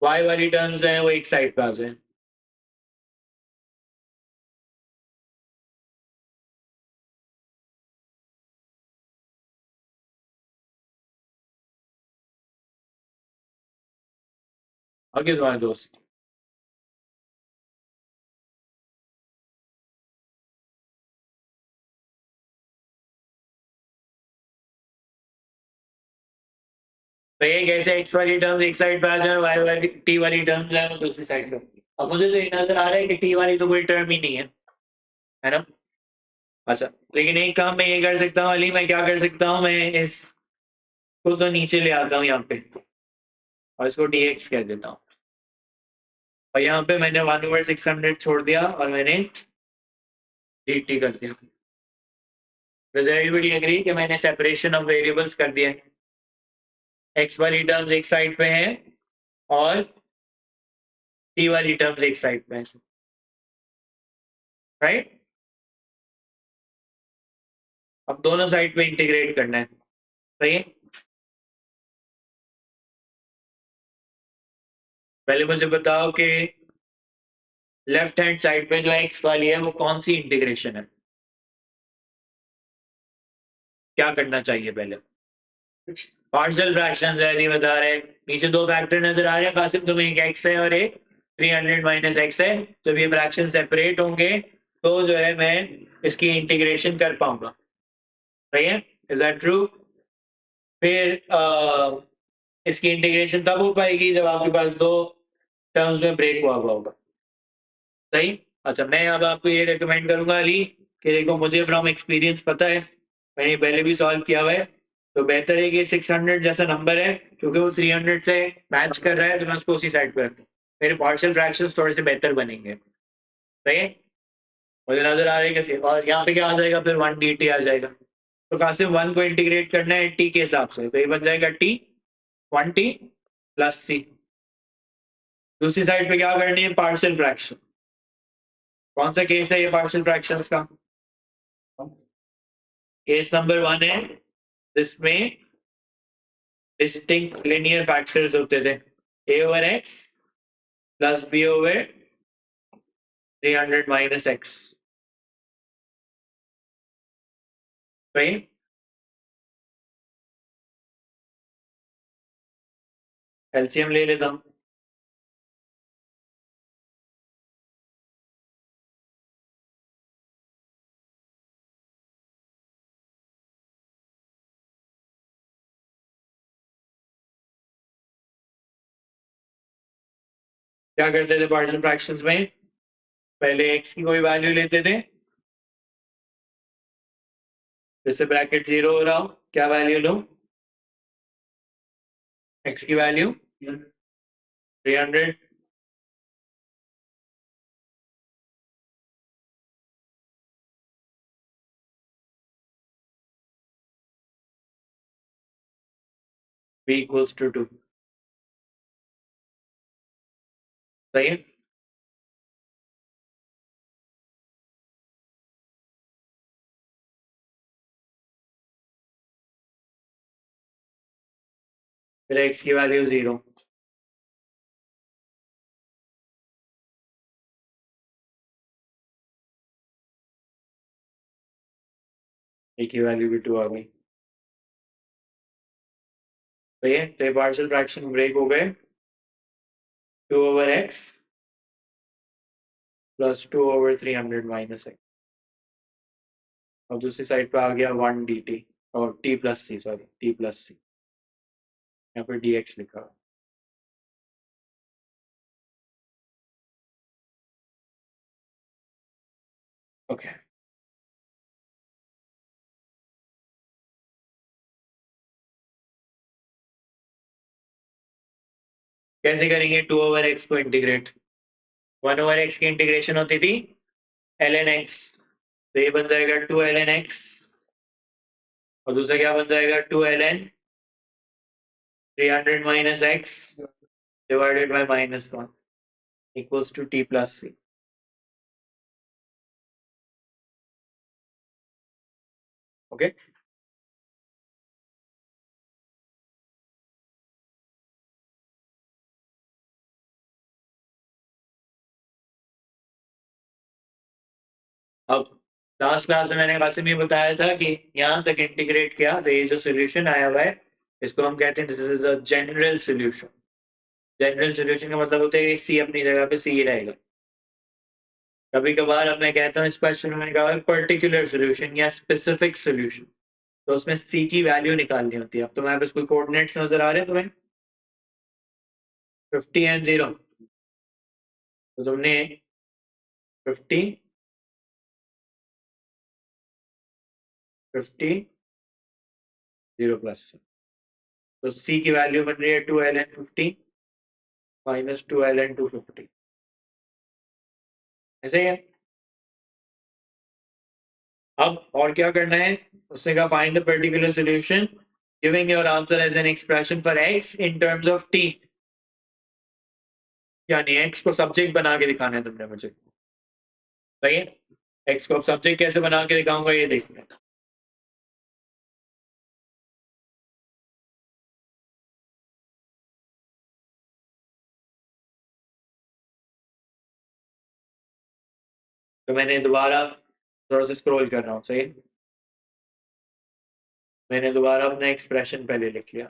Y वाली terms हैं वो एक साइड पे आ जाए। आगे तुम्हारे दोस्त। तो ये कैसे एक्स वाली टर्म्स एक साइड पे आ जाए, वाई वाली टी वाली टर्म्स है वो दूसरी साइड पे। अब मुझे तो ये नजर आ रहा है कि टी वाली तो कोई टर्म ही नहीं है ना। अच्छा, लेकिन एक काम मैं ये कर सकता हूँ अली, मैं क्या कर सकता हूँ, मैं इसको तो नीचे ले आता हूँ यहाँ पे और इसको dx कह देता हूँ। और यहाँ पे मैंने 1/600 छोड़ दिया और मैंने dt कर दिया। Does everybody agree कि मैंने सेपरेशन ऑफ वेरिएबल्स कर दिया है? एक्स वाली टर्म्स एक साइड पे है और टी वाली टर्म्स एक साइड पे है, राइट। अब दोनों साइड पे इंटीग्रेट करना है, सही है। पहले मुझे बताओ कि लेफ्ट हैंड साइड पे जो एक्स वाली है वो कौन सी इंटीग्रेशन है, क्या करना चाहिए पहले। पार्शियल फ्रैक्शंस है, नहीं बता रहे। नीचे दो फैक्टर नजर आ रहे हैं कासिम तुम्हें, एक एक्स है और एक 300 माइनस एक्स है। जब ये फ्रैक्शन सेपरेट होंगे तो जो है मैं इसकी इंटीग्रेशन कर पाऊंगा, सही है। Is that true? फिर इसकी इंटीग्रेशन तब हो पाएगी जब आपके पास दो टर्म्स में ब्रेक हुआ होगा, सही। अच्छा, मैं अब आपको ये रिकमेंड करूंगा अली कि देखो मुझे फ्रॉम एक्सपीरियंस पता है, मैंने पहले भी सॉल्व किया हुआ है। तो बेहतर है कि 600 जैसा नंबर है, क्योंकि वो 300 से मैच कर रहा है तो मैं उसको उसी साइड पर रखूँ। मेरे पार्शियल फ्रैक्शंस थोड़े से बेहतर बनेंगे, सही है। मुझे नजर आ रहा है कैसे, और यहाँ पे क्या आ जाएगा फिर 1 dt आ जाएगा। तो कहाँ से 1 को इंटीग्रेट करना है टी के हिसाब से, तो ये बन जाएगा टी 1t प्लस सी। दूसरी साइड पे क्या करनी है, पार्शियल फ्रैक्शन। कौन सा केस है ये पार्शियल फ्रैक्शंस का? केस नंबर 1 है जिसमें डिस्टिंक्ट लिनियर फैक्टर्स होते थे, a over x plus b over 300 minus x, सही। एलसीएम ले लेता हूं। क्या करते थे पार्शियल फ्रैक्शंस में, पहले x की कोई वैल्यू लेते थे, जिससे ब्रैकेट 0 हो रहा हो, क्या वैल्यू लो, x की वैल्यू 300 b इक्वल्स टू 2, सही है। फिर x की वैल्यू 0, a की वैल्यू भी 2 आ गई, सही है। तो ये पार्शियल फ्रैक्शन ब्रेक हो गए, 2 over x plus 2 over 300 minus x, और दूसरी साइड पे आ गया 1 dt और t प्लस सी, सॉरी t प्लस सी, यहाँ पर dx लिखा हुआ। ओके, कैसे करेंगे 2 ओवर x को इंटीग्रेट, 1 ओवर x की इंटीग्रेशन होती थी ln x, तो ये बन जाएगा 2 ln x, और दूसरा क्या बन जाएगा 2 ln 300 minus x divided by -1 equals to t plus C. Okay, अब लास्ट क्लास में मैंने कासिम ये बताया था कि यहाँ तक इंटीग्रेट किया तो ये जो सोल्यूशन आया हुआ है इसको हम कहते हैं this is a general solution. General solution का मतलब होता है कि सी अपनी जगह पे सी रहेगा। कभी कभार अब मैं कहता हूँ इस क्वेश्चन में मैंने कहा पर्टिकुलर सोल्यूशन या स्पेसिफिक सोल्यूशन, तो उसमें सी की वैल्यू निकालनी होती है। अब तुम्हारे पास कोई कोऑर्डिनेट्स नजर आ रहे हैं तुम्हें 50 एंड 0, तो तुमने 50 50 0 प्लस, तो सी की वैल्यू बन रही है 2ln 50 माइनस 2ln 250, ऐसे ही है। अब और क्या करना है, उसने कहा find the particular solution giving your answer as an expression for x in terms of t, यानी x को सब्जेक्ट बना के दिखाना है तुमने मुझे, सही है। x को सब्जेक्ट कैसे बना के दिखाऊंगा ये देखना है। तो मैंने दोबारा थोड़ा सा स्क्रॉल कर रहा हूँ, सही है। मैंने दोबारा अपना एक्सप्रेशन पहले लिख लिया।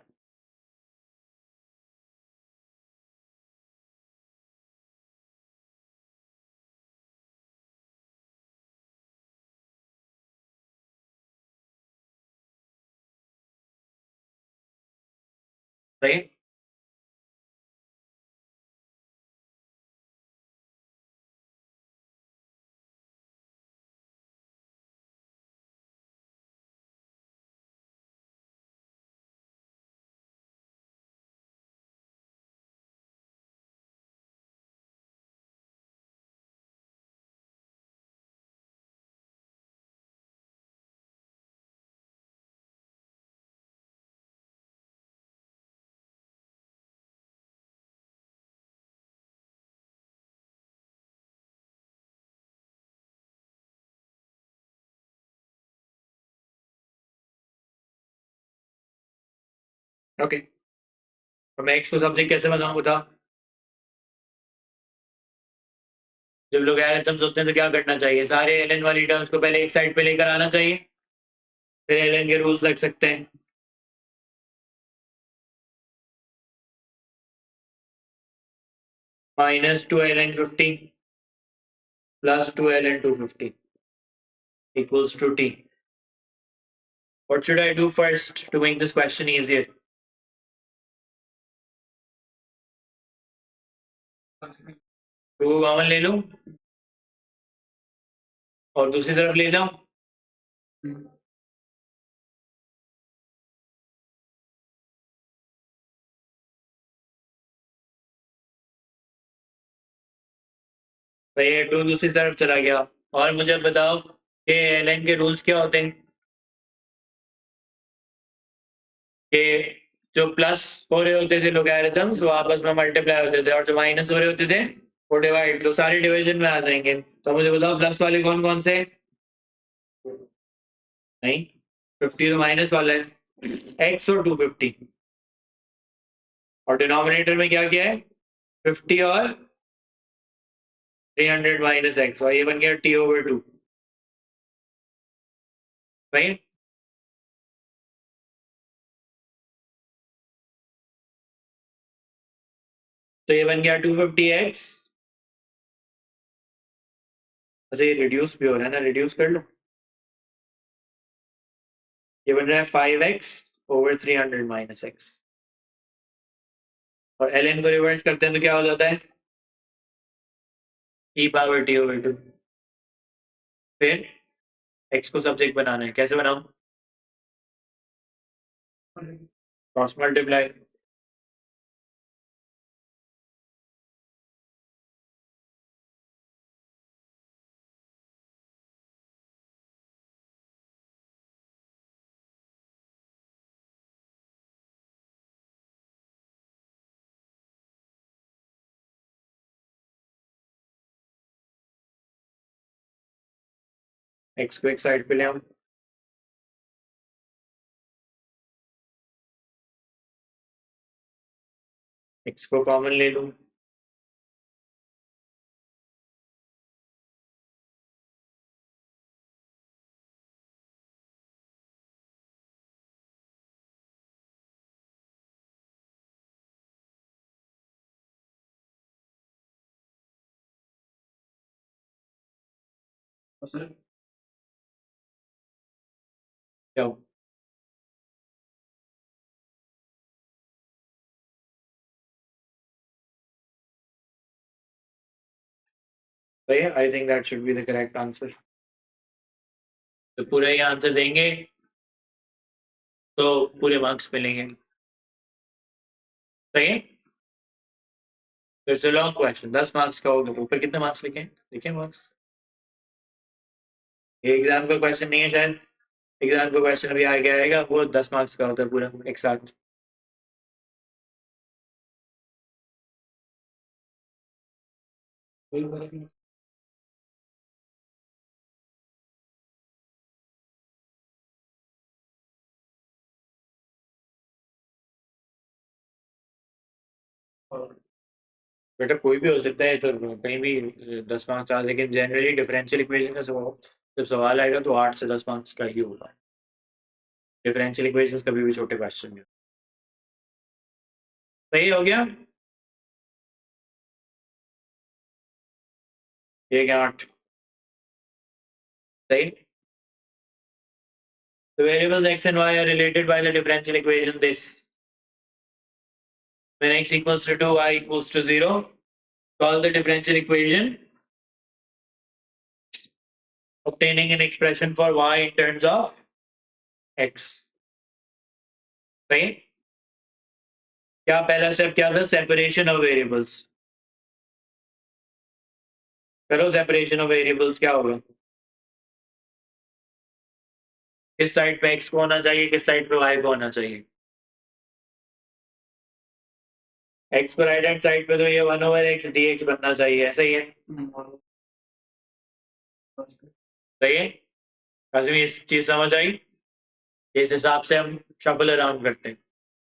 सही है? ओके, तो मैं x को सब्जेक्ट कैसे बनाऊं बता। जब लोगैरिथम्स होते हैं तो क्या करना चाहिए, सारे ln वाली टर्म्स को पहले एक साइड पे लेकर आना चाहिए, फिर ln के रूल्स लग सकते हैं। -2ln 50 plus 2ln 250 equals to t. What should I do first to make this question easier? Two को कॉमन ले लूं और दूसरी तरफ ले जाऊं। तो ये टू दूसरी तरफ चला गया। और मुझे बताओ कि ln के रूल्स क्या होते हैं, कि जो प्लस हो रहे होते थे लोगैरिथम्स वो आपस में मल्टीप्लाई होते थे, और जो माइनस हो रहे होते थे वो डिवाइड, तो सारे डिवीजन में आ जाएंगे। तो मुझे बताओ प्लस वाले कौन कौन से, नहीं 50 तो माइनस वाला है, x और 250, और डिनोमिनेटर में क्या क्या है 50 और 300 माइनस एक्स, और ये बन गया t/2, राइट। तो ये बन गया 250x, अच्छा ये रिड्यूस भी हो रहा है ना, रिड्यूस कर लो। ये बन रहा है 5x/300 माइनस एक्स, और ln को रिवर्स करते हैं तो क्या हो जाता है e/t/2। फिर x को सब्जेक्ट बनाना है, कैसे बनाऊं, क्रॉस मल्टीप्लाई। x को एक साइड पे ले आऊं, x को कॉमन ले लूं, क्या सही है? I think that should be the correct answer. तो पूरा ही आंसर देंगे तो पूरे मार्क्स मिलेंगे। सही है? तो it's a long question, 10 marks का होगा। ऊपर कितने मार्क्स लिखे हैं? लिखे मार्क्स? ये एग्जाम का क्वेश्चन नहीं है शायद। एग्जाम का क्वेश्चन अभी आगे आएगा, वो 10 मार्क्स का होता है पूरा एक साथ। बेटा कोई भी हो सकता है, तो कहीं भी 10 मार्क्स आ, लेकिन जनरली डिफरेंशियल इक्वेशन का सवाल, जब सवाल आएगा तो 8 से 10 मार्क्स का ही होगा। डिफरेंशियल इक्वेशंस कभी भी छोटे क्वेश्चन में। सही हो गया? एक 8। सही। The variables x and y are related by the differential equation this. When x equals to 2, y equals to 0, solve the differential equation, obtaining an expression for y in terms of x. सही? क्या पहला step क्या था? Separation of variables. करो separation of variables, क्या होगा? किस side पे x को होना चाहिए, किस साइड पे y को होना चाहिए? x को राइट हैंड साइड पे तो ये 1/x dx बनना चाहिए, ऐसा ही है? सही है? कासिम ये चीज समझ आई? जिस हिसाब से हम शफल अराउंड करते हैं,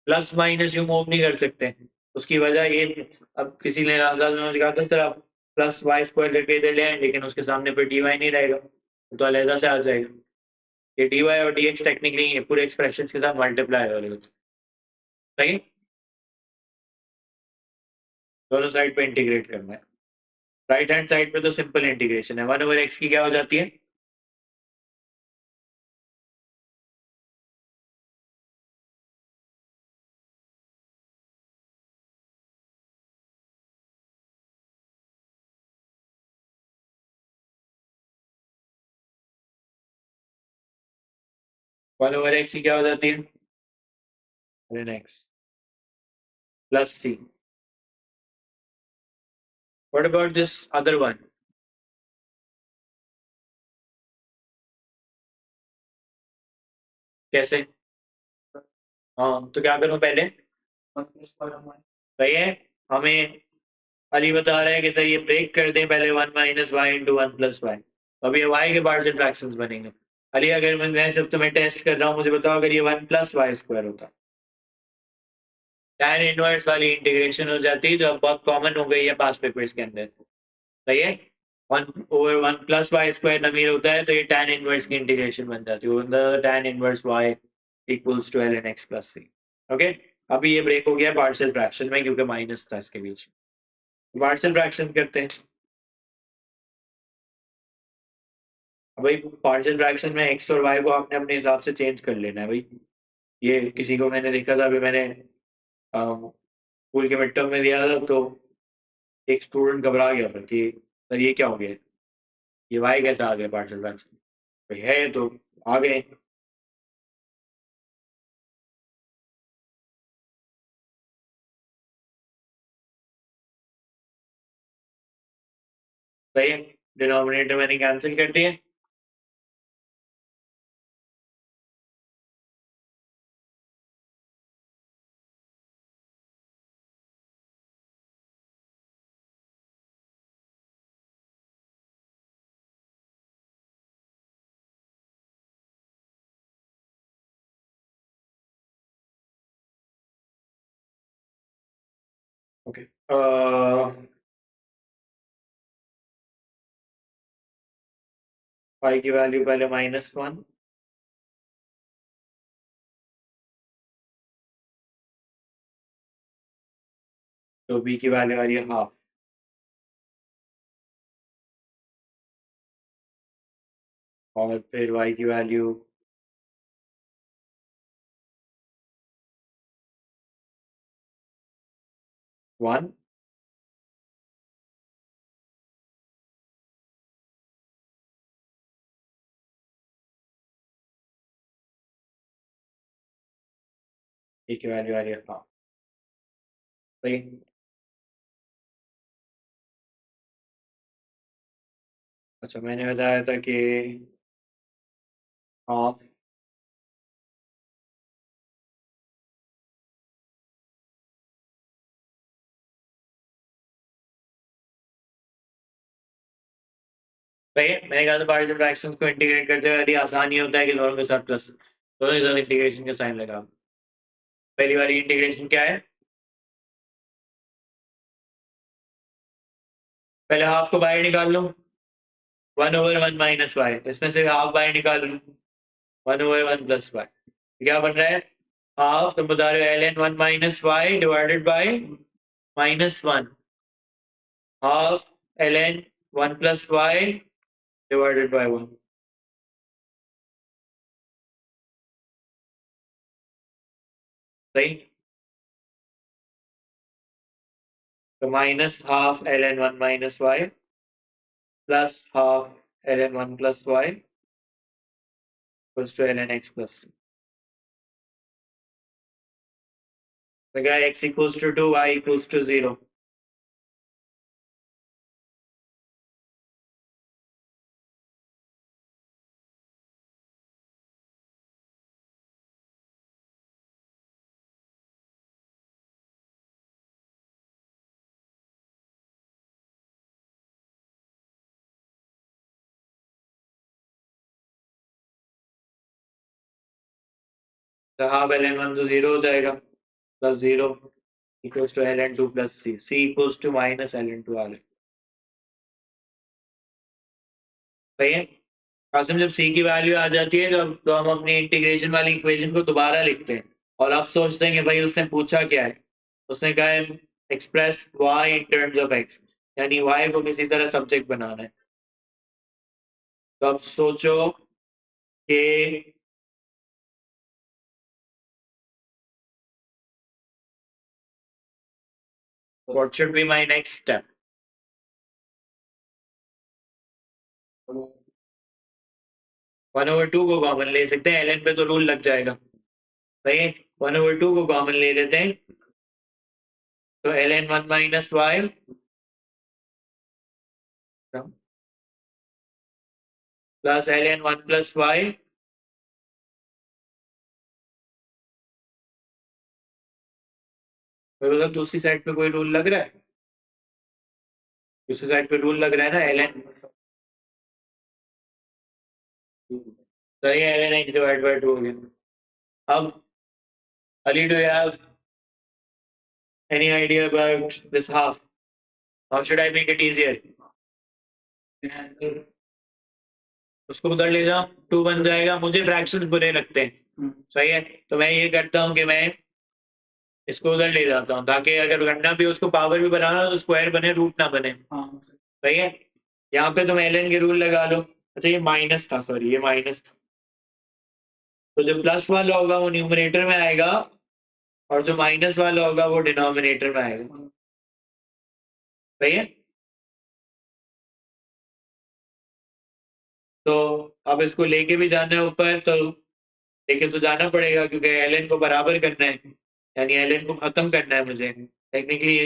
प्लस माइनस यू मूव नहीं कर सकते। उसकी वजह ये, अब किसी ने आजाद में मुझे कहा था सर आप प्लस वाई स्क्वायर करके इधर ले आए, लेकिन उसके सामने पर डी वाई नहीं रहेगा, तो अलहदा से आ जाएगा। ये डी वाई और डी एक्स टेक्निकली पूरे एक्सप्रेशन के साथ मल्टीप्लाई हो रहे होते। सही? दोनों साइड पे इंटीग्रेट करना है। राइट हैंड साइड पे तो सिंपल इंटीग्रेशन है, 1/x की क्या हो जाती है? 1/x की क्या हो जाती है? x plus c। What about this other one? कैसे? हाँ, तो क्या करूं पहले? सही है। हमें अली बता रहा है कि सर ये ब्रेक कर दें पहले, 1 - y × 1 + y। अब ये y के पार्शियल फ्रैक्शंस बनेंगे। अली अगर मैं सिर्फ तुम्हें टेस्ट कर रहा हूँ, मुझे बताओ अगर ये 1 + y² होता, tan इनवर्स वाली इंटीग्रेशन हो जाती, जो अब बहुत कॉमन हो गई है पास्ट पेपर्स के अंदर। सही है? 1/1 + y² नमीर होता है, तो ये tan इनवर्स की इंटीग्रेशन बन जाती है, tan inverse y = ln x + c। Okay, अभी ये ब्रेक हो गया पार्शियल फ्रैक्शन में, क्योंकि माइनस था इसके बीच में। पार्शियल फ्रैक्शन करते हैं। अब भाई पार्शियल फ्रैक्शन में एक्स और वाई को आपने अपने हिसाब से चेंज कर लेना है भाई। ये किसी को मैंने देखा था, अभी मैंने स्कूल के मिड टर्म में दिया था, तो एक स्टूडेंट घबरा गया था कि सर ये क्या हो गया, ये वाई कैसे आ गया पार्शियल फ्रैक्शन? भाई है तो आ गए। सही है, डिनोमिनेटर मैंने कैंसिल कर दिए। ओके, वाई की वैल्यू पहले -1, तो बी की वैल्यू आ रही है हाफ। और फिर y की वैल्यू 1, y की वैल्यू आ रही है हाँ सही। अच्छा मैंने बताया था कि हाफ सही है। मैंने कहा था पार्शियल फ्रैक्शंस को इंटीग्रेट करते हुए यदि आसान ही होता है कि दोनों के साथ प्लस दोनों के साथ इंटीग्रेशन का साइन लगा। पहली वाली इंटीग्रेशन क्या है, पहले हाफ को बाहर निकाल लो 1/1 माइनस वाई, इसमें से हाफ बाहर निकाल लो 1/1 प्लस वाई, क्या बन रहा है हाफ, तुम बता रहे हो L N 1 minus Y divided by -1 half L N 1 plus Y divided by 1 सही। तो minus half L N 1 minus Y plus half L N 1 plus Y equals to L N X plus, तो क्या x equals to 2 y equals to 0। तो half L N 1 तो 0 हो जाएगा plus 0 equals to L N 2 plus C, C equals to minus L N 2 आ गया सही है। कासिम जब सी की वैल्यू आ जाती है जब तो हम अपनी इंटीग्रेशन वाली इक्वेशन को दोबारा लिखते हैं और अब सोचते हैं कि भाई उसने पूछा क्या है, उसने कहा है express y in terms of x, यानी y को किसी तरह सब्जेक्ट बनाना है। तो अब सोचो कि what should be my next step. 1/2 को कॉमन ले सकते हैं, ln पे तो रूल लग जाएगा सही है। 1/2 को कॉमन ले लेते हैं तो ln 1 minus Y plus ln 1 plus Y, मतलब दूसरी साइड पे कोई रूल लग रहा है, दूसरी साइड पे रूल लग रहा है ना ln, सही है ln x डिवाइड बाय 2 हो गया। अब Ali, do you have any idea about this half? How should I make it easier? उसको उधर ले जाओ 2 बन जाएगा, मुझे फ्रैक्शंस बुरे लगते हैं सही है, तो मैं ये करता हूँ कि मैं इसको उधर ले जाता हूँ ताकि अगर करना भी उसको पावर भी बनाना तो स्क्वायर बने रूट ना बने सही है। यहाँ पे तुम एल एन के रूल लगा लो, अच्छा ये माइनस था, सॉरी ये माइनस था, तो जो प्लस वाला होगा वो न्यूमरेटर में आएगा और जो माइनस वाला होगा वो डिनोमिनेटर में आएगा सही है। तो अब इसको लेके भी जाना है ऊपर तो लेके तो जाना पड़ेगा क्योंकि एल एन को बराबर करना है, यानी एल एन को खत्म करना है मुझे, टेक्निकली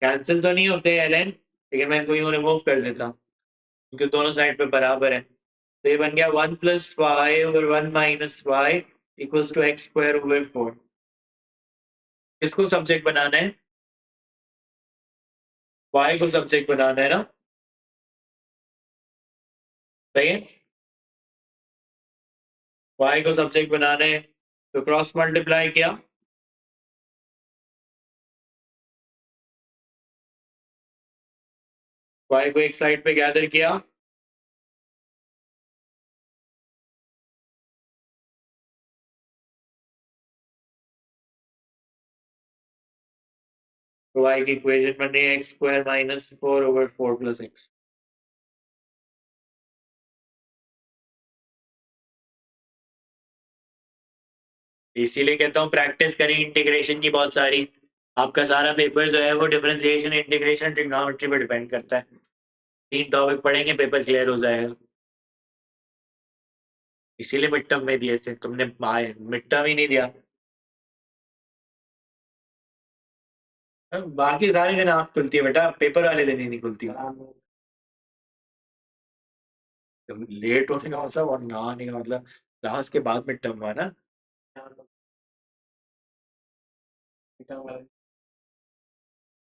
कैंसिल तो नहीं होते एल एन, लेकिन मैं इनको यूं रिमूव कर देता हूँ क्योंकि दोनों साइड पे बराबर है। तो ये बन गया 1 plus Y over 1 minus Y equals to X square over 4। इसको सब्जेक्ट बनाना है, वाई को सब्जेक्ट बनाना है ना सही है, वाई को सब्जेक्ट बनाना है तो क्रॉस मल्टीप्लाई किया, वाई को एक साइड पे गैदर किया, तो वाई की इक्वेशन बन रही है x square minus 4 over 4 plus x. इसीलिए कहता हूँ प्रैक्टिस करें इंटीग्रेशन की बहुत सारी। आपका सारा पेपर जो है वो डिफरेंशिएशन, इंटीग्रेशन, ट्रिग्नोमेट्री पर डिपेंड करता है। 3 टॉपिक पढ़ेंगे, पेपर क्लियर हो जाएगा। इसीलिए मिड टर्म में दिए थे, तुमने मिड टर्म ही नहीं दिया। बाकी सारे दिन आँख खुलती है बेटा, पेपर वाले दिन ही नहीं खुलती। लेट होने का मतलब और ना आने का मतलब, क्लास के बाद मिड टर्म हुआ ना।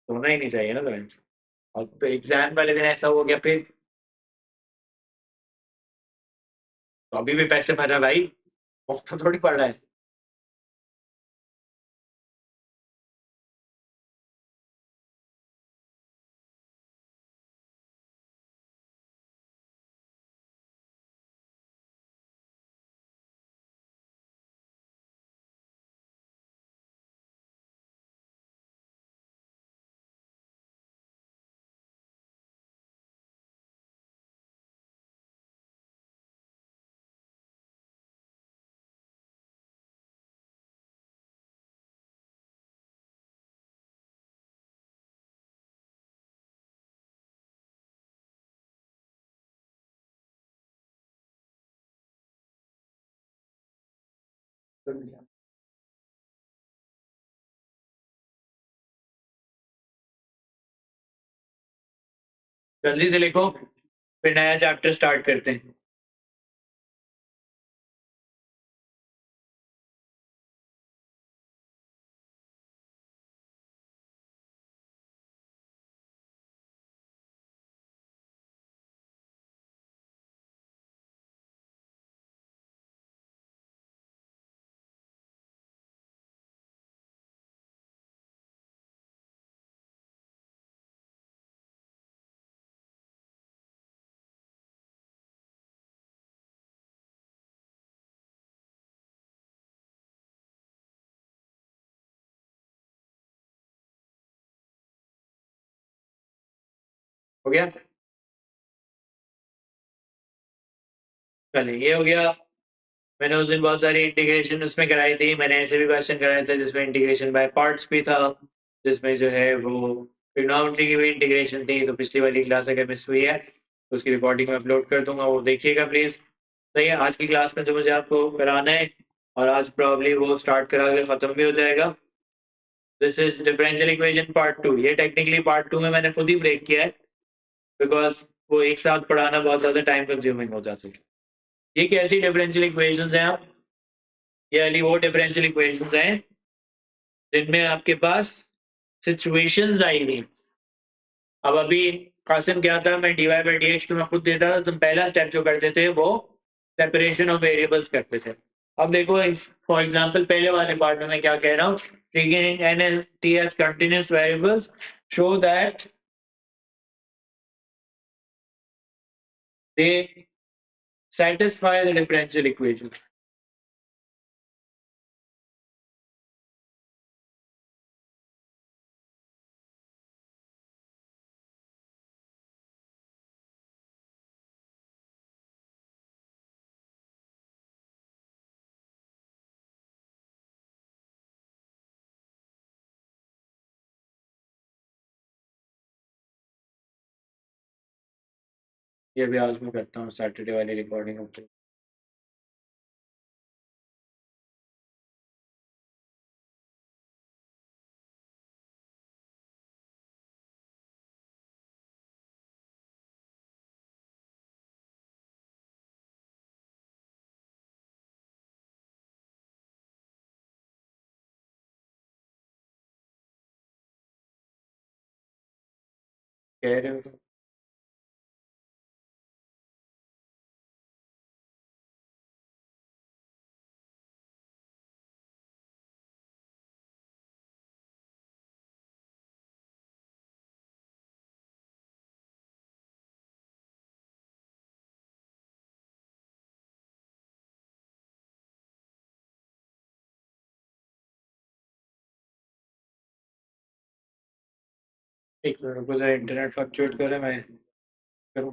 होना ही नहीं चाहिए ना लॉरेंस। और एग्जाम वाले दिन ऐसा हो गया फिर, तो अभी भी पैसे भर रहा है भाई, मुफ्त में थोड़ी पड़ रहा है। जल्दी से लिखो, फिर नया चैप्टर स्टार्ट करते हैं। हो गया, चलिए ये हो गया। मैंने उस दिन बहुत सारी इंटीग्रेशन उसमें कराई थी, मैंने ऐसे भी क्वेश्चन कराए थे जिसमें इंटीग्रेशन बाय पार्ट्स भी था, जिसमें जो है वो ट्रिग्नोमेट्री की भी इंटीग्रेशन थी। तो पिछली वाली क्लास अगर मिस हुई है तो उसकी रिकॉर्डिंग में अपलोड कर दूंगा, वो देखिएगा प्लीज। सही है, आज की क्लास में जो मुझे आपको कराना है, और आज प्रॉब्ली वो स्टार्ट करा के खत्म भी हो जाएगा। This is differential equation part 2। ये टेक्निकली पार्ट 2 में मैंने खुद ही ब्रेक किया है, बिकॉज वो एक साथ पढ़ाना बहुत ज्यादा टाइम कंज्यूमिंग हो जाता है। ये कैसी डिफरेंशियल इक्वेशंस हैं आप, ये वाली वो डिफरेंशियल इक्वेशंस हैं जिनमें आपके पास सिचुएशंस आई हुई। अब अभी कासिम क्या था, मैं dy बाई डी एक्स तुम्हें खुद देता था, तुम पहला स्टेप जो करते थे वो सेपरेशन ऑफ वेरिएबल्स करते थे। अब देखो फॉर एग्जांपल पहले वाले पार्ट में मैं क्या कह रहा हूँ, taking n and t as continuous variables show that they satisfy the differential equation. ये भी आज मैं करता हूँ सैटरडे वाली रिकॉर्डिंग। कह रहे हो एक मिनट रुको जरा, इंटरनेट फ्लक्चुएट करे, मैं करूँ।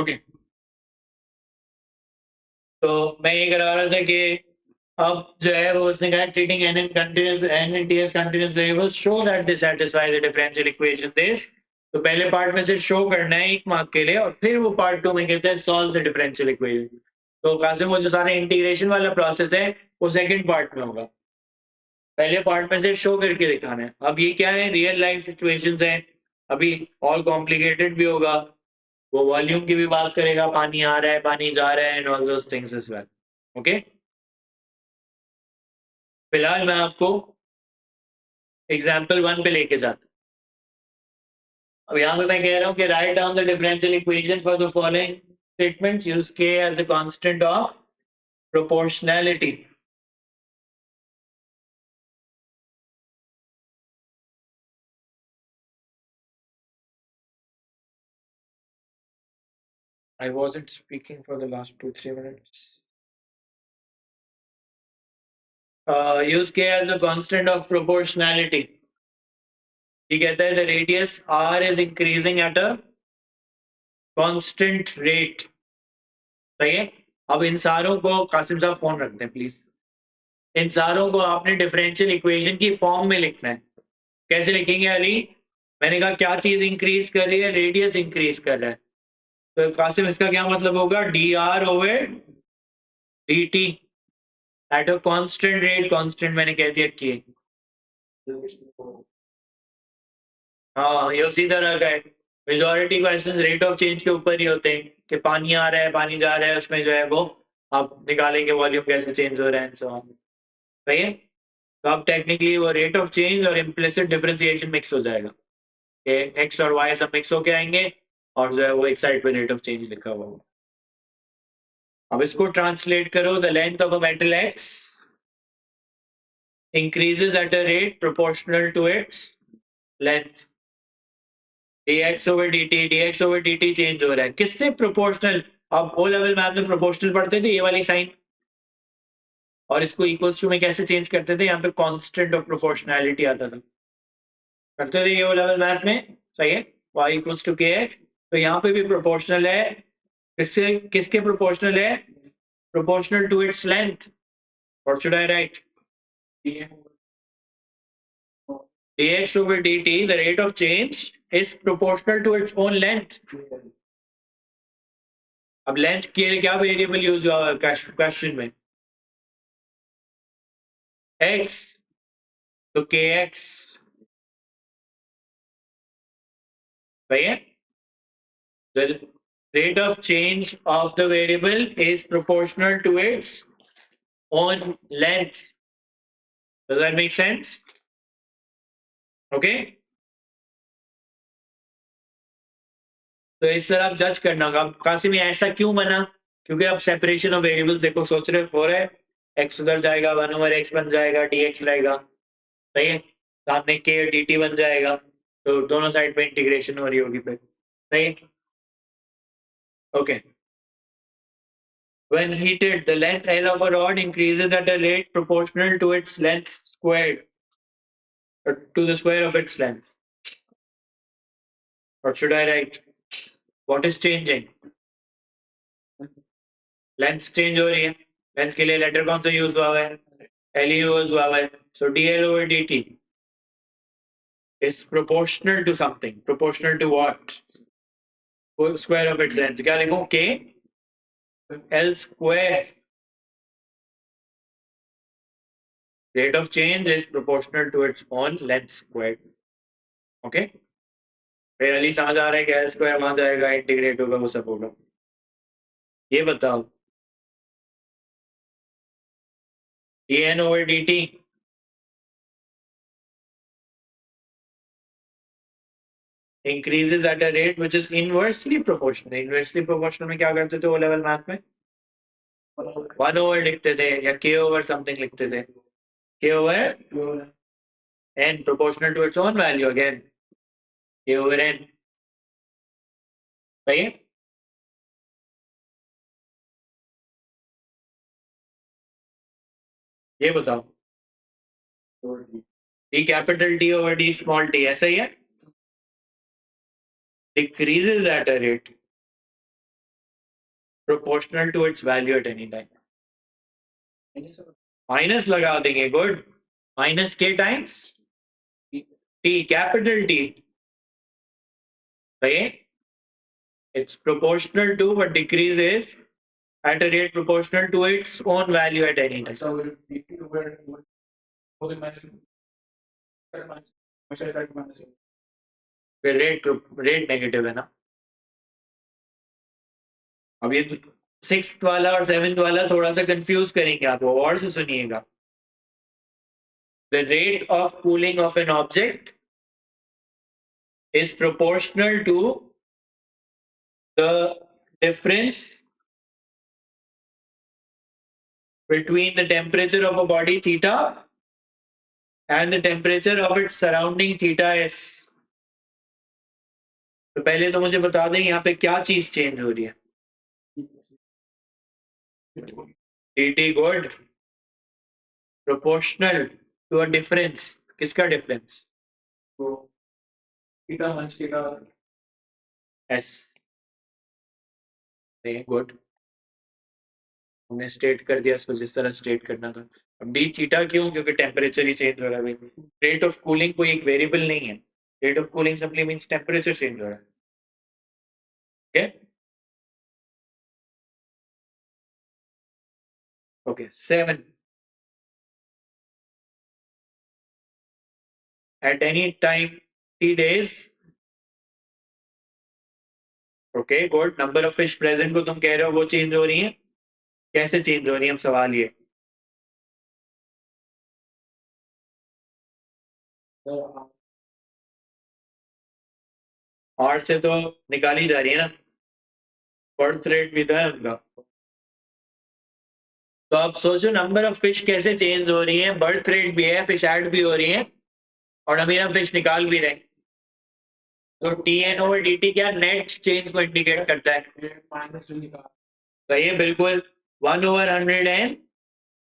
ओके तो मैं ये करा रहा था कि अब जो है वो उसने कहा treating n and continuous n and ts continuous variables show that they satisfy the differential equation this तो पहले पार्ट में सिर्फ शो करना है 1 मार्क के लिए और फिर वो पार्ट 2 में कहते हैं सॉल्व द डिफरेंशियल इक्वेशन तो कासिम वो जो सारा इंटीग्रेशन वाला प्रोसेस है वो सेकंड पार्ट में होगा पहले पार्ट में सिर्फ शो करके दिखाना है अब ये क्या है रियल लाइफ सिचुएशंस है अभी और कॉम्प्लिकेटेड भी होगा वो वॉल्यूम की भी बात करेगा पानी आ रहा है पानी जा रहा है and all those things as well okay फिलहाल मैं आपको एग्जाम्पल 1 पे लेके जाता अब यहाँ पे मैं कह रहा हूँ कि write down the differential equation for the following statements use k as a constant of proportionality I wasn't speaking for the last 2-3 minutes. Use K as a constant of proportionality. ये कहता है the radius R is increasing at a constant rate. सही है अब इन सारों को कासिम साहब phone रखते हैं प्लीज इन सारों को आपने डिफरेंशियल इक्वेशन की फॉर्म में लिखना है कैसे लिखेंगे अली मैंने कहा क्या चीज इंक्रीज कर रही है रेडियस इंक्रीज कर रहा है तो कासिम इसका क्या मतलब होगा D R over D T at a constant rate constant मैंने कह दिया कि हाँ ये उसी तरह का है majority questions rate of change के ऊपर ही होते हैं कि पानी आ रहा है पानी जा रहा है उसमें जो है वो आप निकालेंगे वॉल्यूम कैसे चेंज हो रहा है सो ऑन सही है तो अब टेक्निकली वो रेट ऑफ चेंज और इम्प्लिसिट डिफरेंशिएशन मिक्स हो जाएगा कि एक्स और वाई सब मिक्स होके आएंगे और जो है वो एक साइड पे रेट ऑफ चेंज लिखा हुआ होगा अब इसको ट्रांसलेट करो the length of a metal x increases at a rate proportional to its length dx over dt change हो रहा है किससे प्रोपोर्शनल अब ओ लेवल में आपने प्रोपोर्शनल पढ़ते थे ये वाली साइन और इसको इक्वल्स टू में कैसे चेंज करते थे यहाँ पे कांस्टेंट ऑफ प्रोपोर्शनैलिटी आता था करते थे ये ओ लेवल मैथ में सही है y इक्वल्स टू के एक्स तो यहाँ पे भी प्रोपोर्शनल है किससे किसके प्रोपोर्शनल है proportional to its length what should I write dx over dt the rate of change is proportional to its own length अब लेंथ के लिए क्या वेरिएबल यूज हुआ क्वेश्चन में x तो kx सही है the rate of change of the variable is proportional to its own length does that make sense okay तो इस तरह आप जज करना होगा अब कासिम ये ऐसा क्यों बना क्योंकि अब सेपरेशन ऑफ वेरिएबल देखो सोच रहे हो रहा है x उधर जाएगा 1 over x बन जाएगा dx रहेगा सही है सामने k और dt बन जाएगा तो दोनों साइड पे इंटीग्रेशन हो रही होगी फिर सही है okay when heated the length L of a rod increases at a rate proportional to its length squared to the square of its length what should I write what is changing length change हो रही है length के लिए letter कौन सा use हुआ है L use हुआ है सो dl over dt is proportional to something proportional to what square of its length क्या लिखूं k l square rate of change is proportional to its own length squared okay फिर अली समझ आ रहा है कि एल स्क्वायर वहां जाएगा इंटीग्रेट होगा वो सब होगा ये बताओ dn over dt increases at a rate which is inversely proportional inversely proportional में क्या करते थे वो लेवल मैथ में 1 over लिखते थे या k over something लिखते थे k over n proportional to its own value again k over n सही है ये बताओ d capital T over d small t ऐसा ही है decreases at a rate proportional to its value at any time. Minus लगा देंगे. Good. Minus k times t, capital T. right? It's proportional to, but decreases at a rate proportional to its own value at any time. Rate negative है ना. अब ये sixth वाला और seventh वाला थोड़ा सा कंफ्यूज करेंगे आपको, और से सुनिएगा. The rate of cooling of an object is proportional to the difference between the temperature of a body theta and the temperature of its surrounding theta s. तो पहले तो मुझे बता दें यहाँ पे क्या चीज चेंज हो रही है. dt good. Proportional to a difference. किसका डिफरेंस? तो theta minus theta s. Good. हमने स्टेट कर दिया इसको जिस तरह स्टेट करना था. अब डी थीटा क्यों? क्योंकि टेम्परेचर ही चेंज हो रहा है. रेट ऑफ कूलिंग कोई एक वेरिएबल नहीं है. Rate of cooling simply means temperature change हो रहा है. Okay, 7. At any time t days. Okay, good. Number of fish present को तुम कह रहे हो वो चेंज हो रही है. कैसे चेंज हो रही है? सवाल ये. आठ से तो निकाली जा रही है ना. बर्थ रेट भी तो है उनका. तो आप सोचो नंबर ऑफ फिश कैसे चेंज हो रही है. बर्थ रेट भी है, फिश ऐड भी हो रही है, और अभी हम फिश निकाल भी रहे. तो TN over DT क्या नेट चेंज को इंडिकेट करता है. सही है बिल्कुल. 1/100n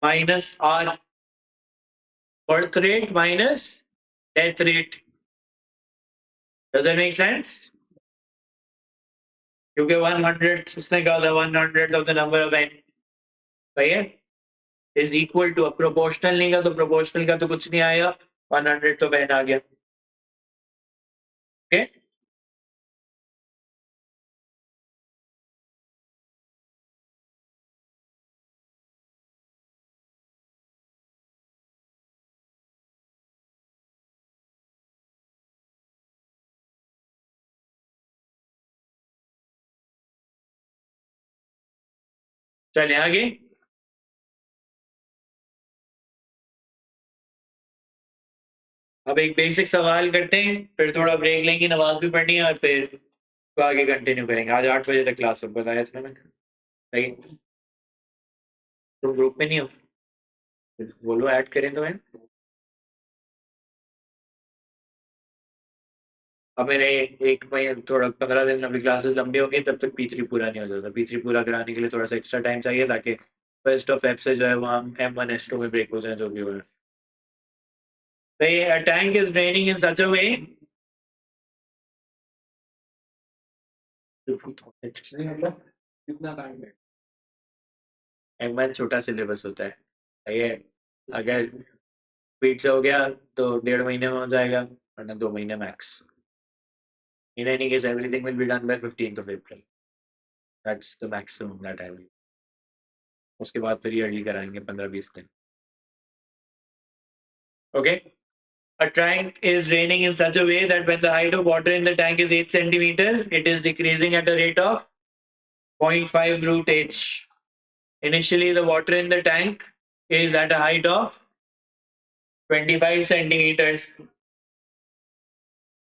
minus R birth rate minus death rate. Does that make sense? क्योंकि 100 उसने कहा था 100 of the number of n. सही है. Is equal to. प्रोपोर्शनल नहीं का तो प्रोपोर्शनल का तो कुछ नहीं आया. 100 तो n आ गया. ओके. चले आगे. अब एक बेसिक सवाल करते हैं, फिर थोड़ा ब्रेक लेंगे, नमाज भी पढ़नी है, और फिर तो आगे कंटिन्यू करेंगे. आज 8 बजे तक क्लास हो, बताया था मैंने. सही. तुम ग्रुप में नहीं हो? बोलो ऐड करें तो मैं. अब मैंने एक महीने थोड़ा 15 दिन अपनी क्लासेस लंबी होंगी, तब तक P3 पूरा नहीं हो जाता. P3 पूरा कराने के लिए थोड़ा सा एक्स्ट्रा टाइम चाहिए, ताकि फर्स्ट ऑफ फेब से जो है वहाँ M1 S2 में ब्रेक हो जाए, जो भी हो रहा है. A tank is draining in such a way. M1 छोटा सिलेबस होता है. ये अगर स्पीड से हो गया तो 1.5 महीने में हो जाएगा, वरना 2 महीने max. In any case, everything will be done by 15th of April. That's the maximum that I will. उसके बाद फिर yearly कराएंगे 15-20 दिन. Okay. A tank is draining in such a way that when the height of water in the tank is 8 centimeters, it is decreasing at a rate of 0.5 root h. Initially, the water in the tank is at a height of 25 centimeters.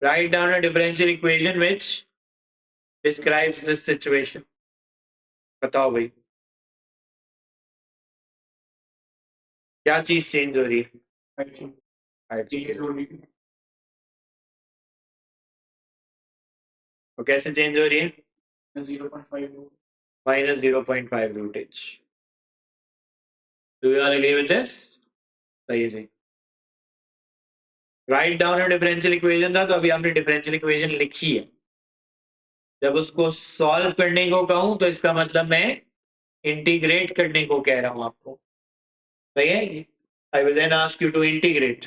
Write down a differential equation which describes this situation. बताओ भाई क्या चीज change हो रही है. तो कैसे change हो रही है? minus 0.5 root h. Do you all agree with this? सही है जी. Write down a differential equation था, तो अभी हमने differential equation लिखी है. जब उसको सॉल्व करने को कहूं तो इसका मतलब मैं इंटीग्रेट करने को कह रहा हूं आपको, सही है। I will then ask you to integrate,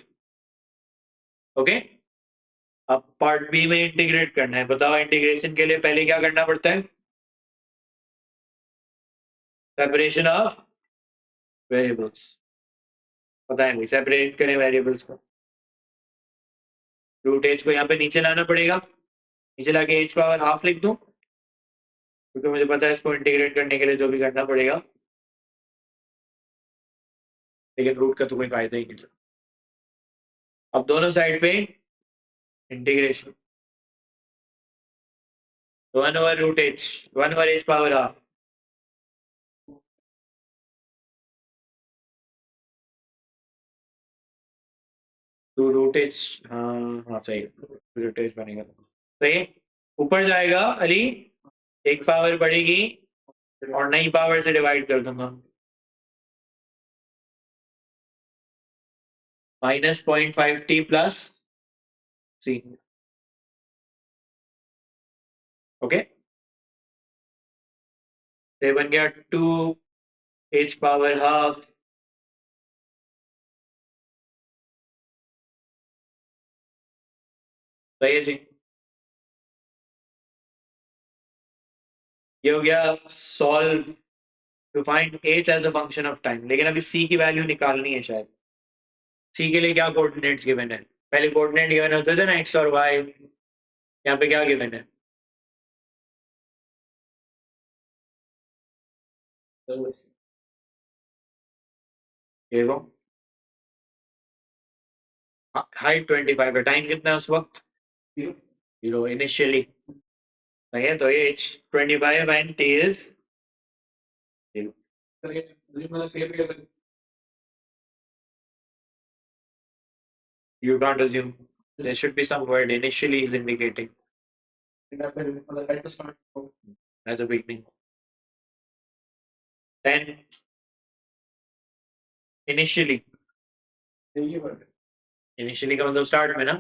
okay. अब पार्ट बी में इंटीग्रेट करना है। बताओ इंटीग्रेशन के लिए पहले क्या करना पड़ता है? Separation of variables. पता है, सेपरेट करें वेरिएबल्स को। रूट एच को यहाँ पे नीचे लाना पड़ेगा, नीचे लाके एच पावर हाफ लिख दूं, क्योंकि मुझे पता है इसको इंटीग्रेट करने के लिए जो भी करना पड़ेगा, लेकिन रूट का तो कोई फायदा ही नहीं। अब दोनों साइड पे integration, 1/√h, 1/h power half, two root H. हाँ हाँ सही, रूट एच बनेगा, सही है। ऊपर जाएगा अली, एक पावर बढ़ेगी और नई पावर से डिवाइड कर दूंगा, -0.5t प्लस सी, ओके। ये बन गया 2h पावर हाफ, सही है जी। ये हो गया solve to find h as a function of time. लेकिन अभी c की वैल्यू निकालनी है शायद। c के लिए क्या कोऑर्डिनेट्स गिवन है? पहले कोऑर्डिनेट गिवन होते थे ना, x और y, यहाँ पे क्या गिवन है? देखो, हाइट 25 है, टाइम कितना है उस वक्त? 0 इनिशियली, सही है। तो h 25 and t is 0। You can't assume. There should be some word. Initially is indicating. At the beginning. Then initially. Initially का मतलब start में ना,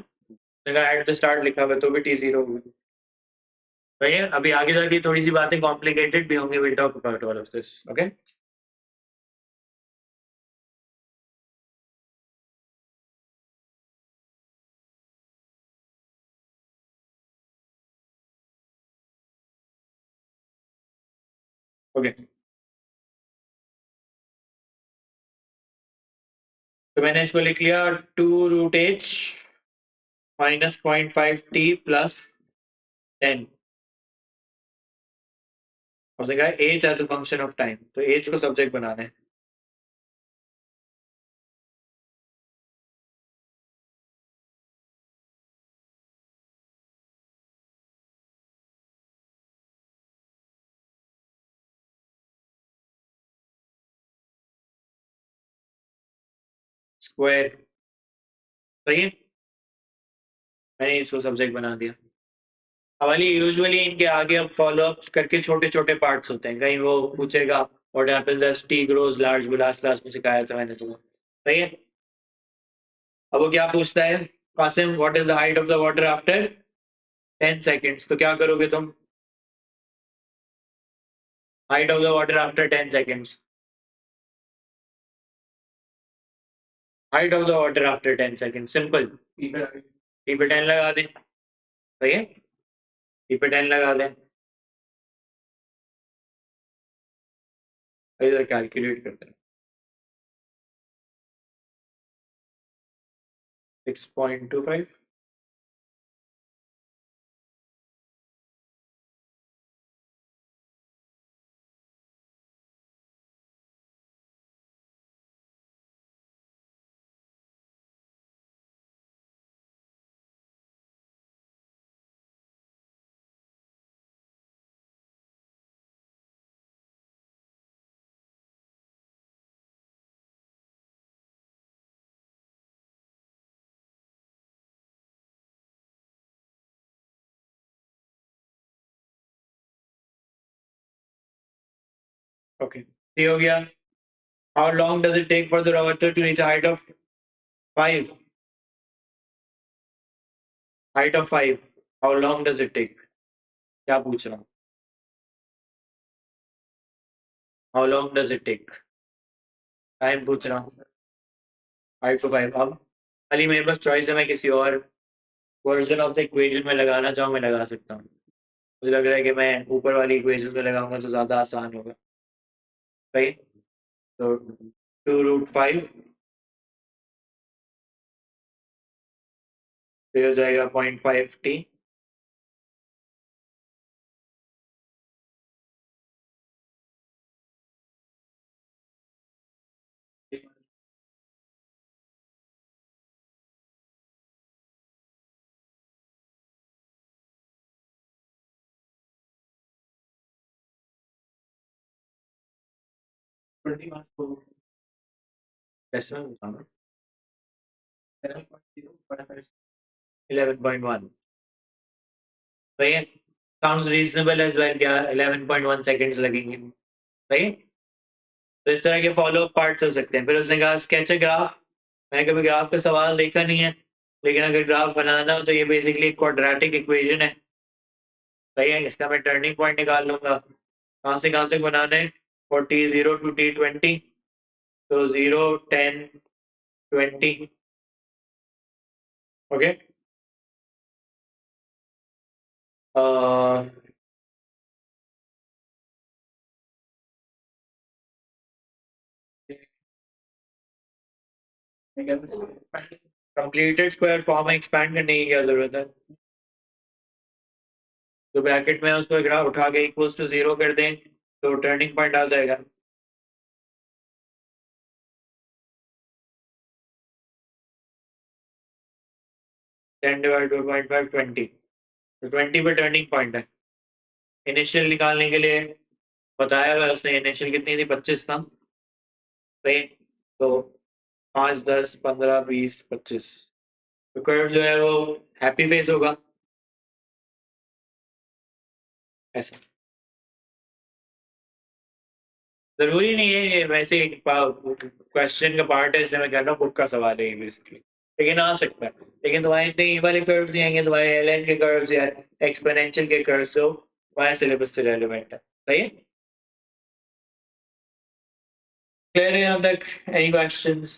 अगर at the start लिखा हुआ तो भी t0 होगा। सही है। अभी आगे जाके थोड़ी सी बातें complicated भी होंगी, we'll talk about all of this, okay? Okay. तो मैंने इसको लिख लिया 2√h -0.5t प्लस 10, उसने कहा h as a function of time, तो h को सब्जेक्ट बनाना है। स्क्वायर, सही है, मैंने इसको सब्जेक्ट बना दिया। हमारी यूजुअली इनके आगे अब फॉलो अप करके छोटे छोटे पार्ट्स होते हैं, कहीं वो पूछेगा what happens as T grows large, last class में सिखाया था मैंने तुम्हें, सही है। अब वो क्या पूछता है, Qasim what is the height of the water after 10 seconds, तो क्या करोगे तुम? Height of the water after 10 seconds, height of the water after 10 second, simple, T पे 10 लगा दें, सही है, टी पे 10 लगा दें, इधर कैलकुलेट करते हैं, 6.25, ओके, ये हो गया। How long does it take for the water to reach a height of 5? Height of 5. How long does it take? क्या पूछ रहा हूँ? How long does it take? Time पूछ रहा हूँ। 5 to 5। अब खाली मेरे पास चॉइस है, मैं किसी और वर्जन ऑफ द इक्वेशन में लगाना चाहूँ मैं लगा सकता हूँ। मुझे लग रहा है कि मैं ऊपर वाली इक्वेशन में लगाऊंगा तो ज़्यादा आसान होगा। सही। तो 2√5 फिर हो जाएगा 0.5t। ऐसे में बताऊंगा 11.1। सही है। Sounds reasonable as well. क्या 11.1 सेकेंड्स लगेंगे? सही है। तो इस तरह के फॉलो अप पार्ट्स हो सकते हैं। फिर उसने कहा स्केच अ ग्राफ। मैं कभी ग्राफ का सवाल देखा नहीं है, लेकिन अगर ग्राफ बनाना हो तो ये बेसिकली एक क्वाड्रेटिक इक्वेशन है। सही है। इसका मैं टर्निंग पॉइंट निकाल लूंगा। कहाँ से कहाँ तक बनाना है? और T0 to T20। तो 0, 10, 20। ओके। कंप्लीटेड स्क्वायर फॉर्म में एक्सपैंड करने की क्या जरूरत है? तो ब्रैकेट में उसको ग्राफ उठा के इक्वल्स टू 0 कर दें तो टर्निंग पॉइंट आ जाएगा। 10 डिवाइड बाई 0.5, 20। तो 20 पे टर्निंग पॉइंट है। इनिशियल निकालने के लिए बताया हुआ है उसने। इनिशियल कितनी थी? 25 था। सही। तो 5, 10, 15, 20, 25। तो कर्व जो है वो हैप्पी फेस होगा ऐसा। जरूरी नहीं है ये, वैसे क्वेश्चन का पार्ट है इसलिए मैं कह रहा हूँ बुक का सवाल है ये बेसिकली। लेकिन आ सकता है। लेकिन तुम्हारे इतने ये वाले कर्व्स नहीं आएंगे, तुम्हारे एलएन के कर्व्स या एक्सपोनेंशियल के कर्व्स जो तुम्हारे सिलेबस से रेलिवेंट है। सही है। क्लियर है यहाँ तक? Any questions?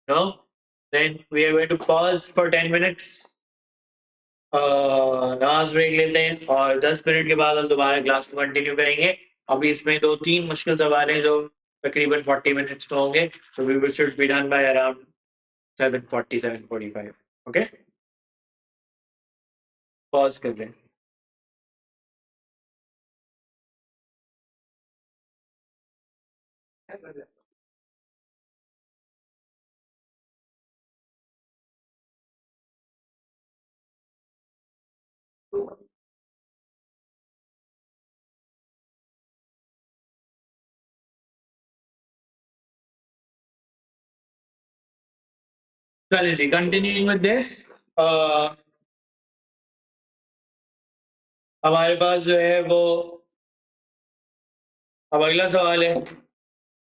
No? Then we are going to pause for 10 minutes. नमाज ब्रेक लेते हैं और 10 मिनट के बाद हम दोबारा क्लास को कंटिन्यू करेंगे। अभी इसमें 2-3 मुश्किल सवाल हैं जो तकरीबन 40 मिनट्स में होंगे। तो we should be done by around 7:40, 7:45। Okay. Pause कर दें। चलिए जी, कंटिन्यूइंग विद दिस। हमारे पास जो है वो अब अगला सवाल है।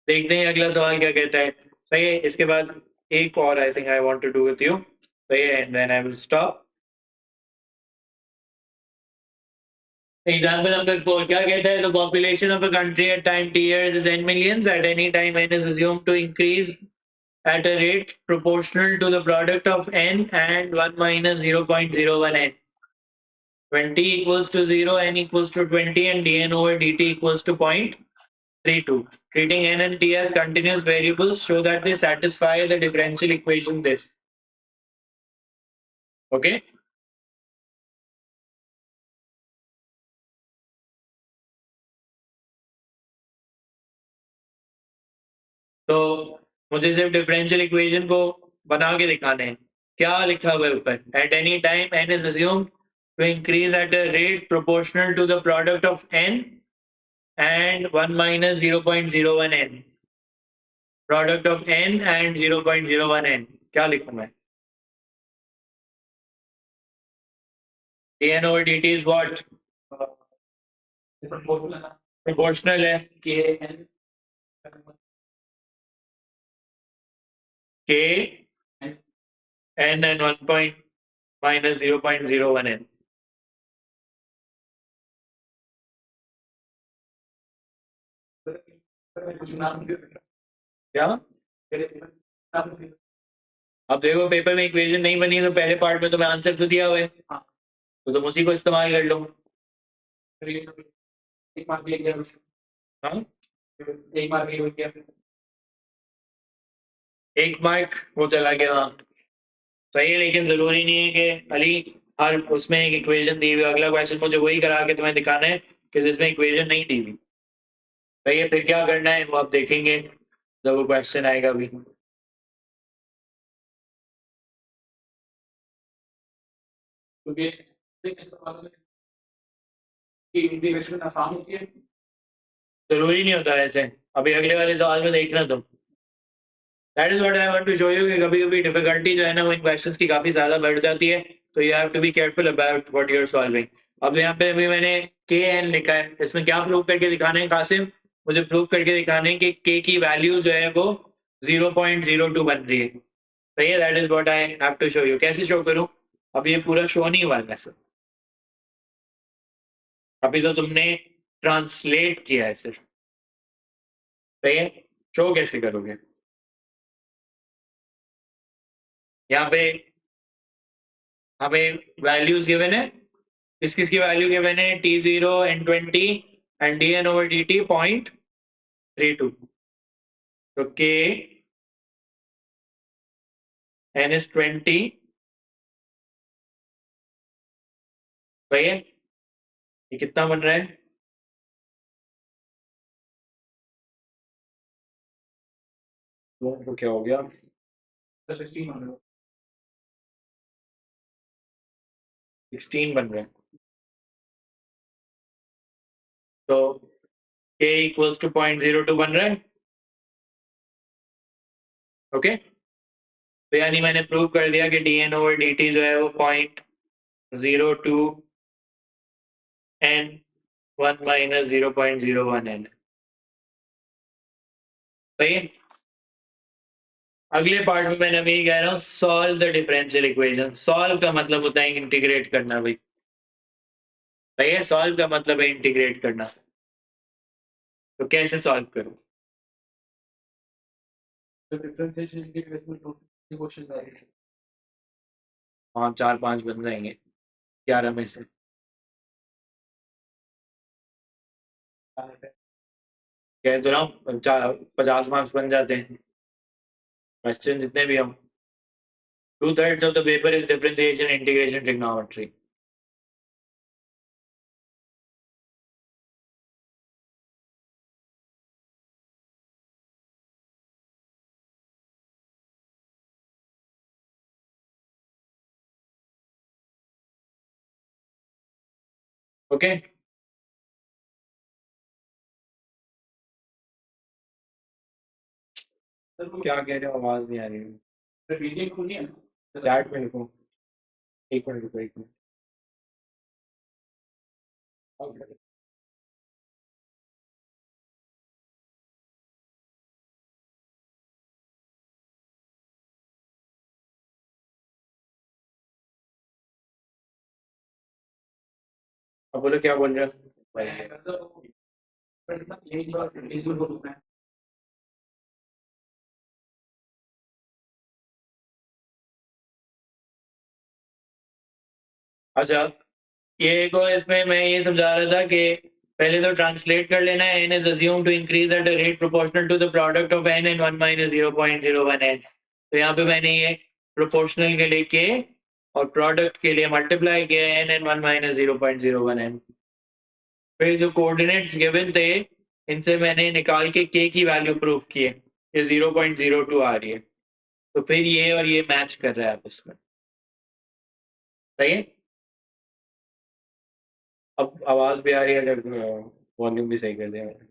देखते हैं अगला सवाल क्या कहता है। सही है। इसके बाद एक और I think I want to do with you. सही है। And then I will stop. Example number 4 क्या कहता है? The population of a country at time t years is n millions. At any time n is assumed to increase at a rate proportional to the product of n and 1 minus 0.01 n. 20 equals to 0, n equals to 20, and dn over dt equals to 0.32. Treating n and t as continuous variables show that they satisfy the differential equation this. Okay. तो मुझे सिर्फ differential equation को बना के दिखाने हैं। क्या लिखा हुआ है ऊपर? At any time n is assumed to increase at a rate proportional to the product of n and 1 minus 0.01 n. Product of n and 0.01 n क्या लिखूं मैं? dn over dt is what? Proportional है। k n and 1 point minus 0.01 n. क्या? अब देखो paper में equation नहीं बनी तो पहले पार्ट में तो मैं आंसर तो दिया हुआ है, तो तुम उसी को इस्तेमाल कर लो। हाँ, एक मार्क वो चला गया। हाँ सही है, लेकिन जरूरी नहीं है कि अली हर उसमें एक इक्वेशन दी हुई, अगला क्वेश्चन मुझे वही करा के तुम्हें दिखाना है कि जिसमें इक्वेशन नहीं दी हुई। सही है, फिर क्या करना है वो आप देखेंगे जब वो क्वेश्चन आएगा अभी। जरूरी नहीं होता ऐसे, अभी अगले वाले सवाल में देखना तुम। That is what I want to show you कि कभी कभी डिफिकल्टी जो है ना वो इन क्वेश्चंस की काफी ज्यादा बढ़ जाती है, तो you have to be careful about what you are solving. अब यहाँ पे अभी मैंने के एन लिखा है, इसमें क्या प्रूव करके दिखाना है कासिम? मुझे प्रूव करके दिखाना है कि के की वैल्यू जो है वो 0.02 बन रही है। सही है, that is what I have to show you. कैसे शो करूं? अब ये पूरा शो नहीं हुआ है वैसे, अभी तो तुमने ट्रांसलेट किया है सिर्फ। सही है, शो कैसे करोगे? यहाँ पे हमें वैल्यूज गिवन है, किस किस की वैल्यू गिवन है? T0 N20 and DN over DT 0.32। तो K N is 20। सही है, ये कितना बन रहा है? तो क्या हो गया? 16 बन रहा है। तो K इक्वल्स टू 0.02 बन रहा है। ओके, तो यानी मैंने प्रूव कर दिया कि DN over DT जो है वो 0.02 N1 minus 0.01 N। सही है, अगले पार्ट में मैंने अभी कह रहा हूँ solve the differential equation. Solve का मतलब होता है इंटीग्रेट करना भाई। सही है, सॉल्व का मतलब है इंटीग्रेट करना। तो कैसे सॉल्व करूं? हाँ 4-5 बन जाएंगे 11 में से। कह तो रहा हूँ 50 मार्क्स बन जाते हैं क्वेश्चन जितने भी हम। 2/3 of the paper is differentiation integration trigonometry। Okay, क्या कह रहे हो? आवाज नहीं आ रही है। चैट में लिखो। एक मिनट रुको, एक मिनट। अब बोलो क्या बोल रहे हो? अच्छा, ये को इसमें मैं ये समझा रहा था कि पहले तो ट्रांसलेट कर लेना है। n is assumed to increase at a rate proportional to the product of n and 1 minus 0.01 n। तो यहाँ पे मैंने ये प्रोपोर्शनल के लिए k और प्रोडक्ट के लिए मल्टीप्लाई किया n and 1 minus 0.01 n। फिर जो कोऑर्डिनेट्स गिवन थे इनसे मैंने निकाल के k की वैल्यू प्रूफ की है, ये 0.02 आ रही है। तो फिर ये और ये मैच कर रहा है आपस में। सही है, अब आवाज भी आ रही है, अगर वॉल्यूम भी सही कर दिया मैंने।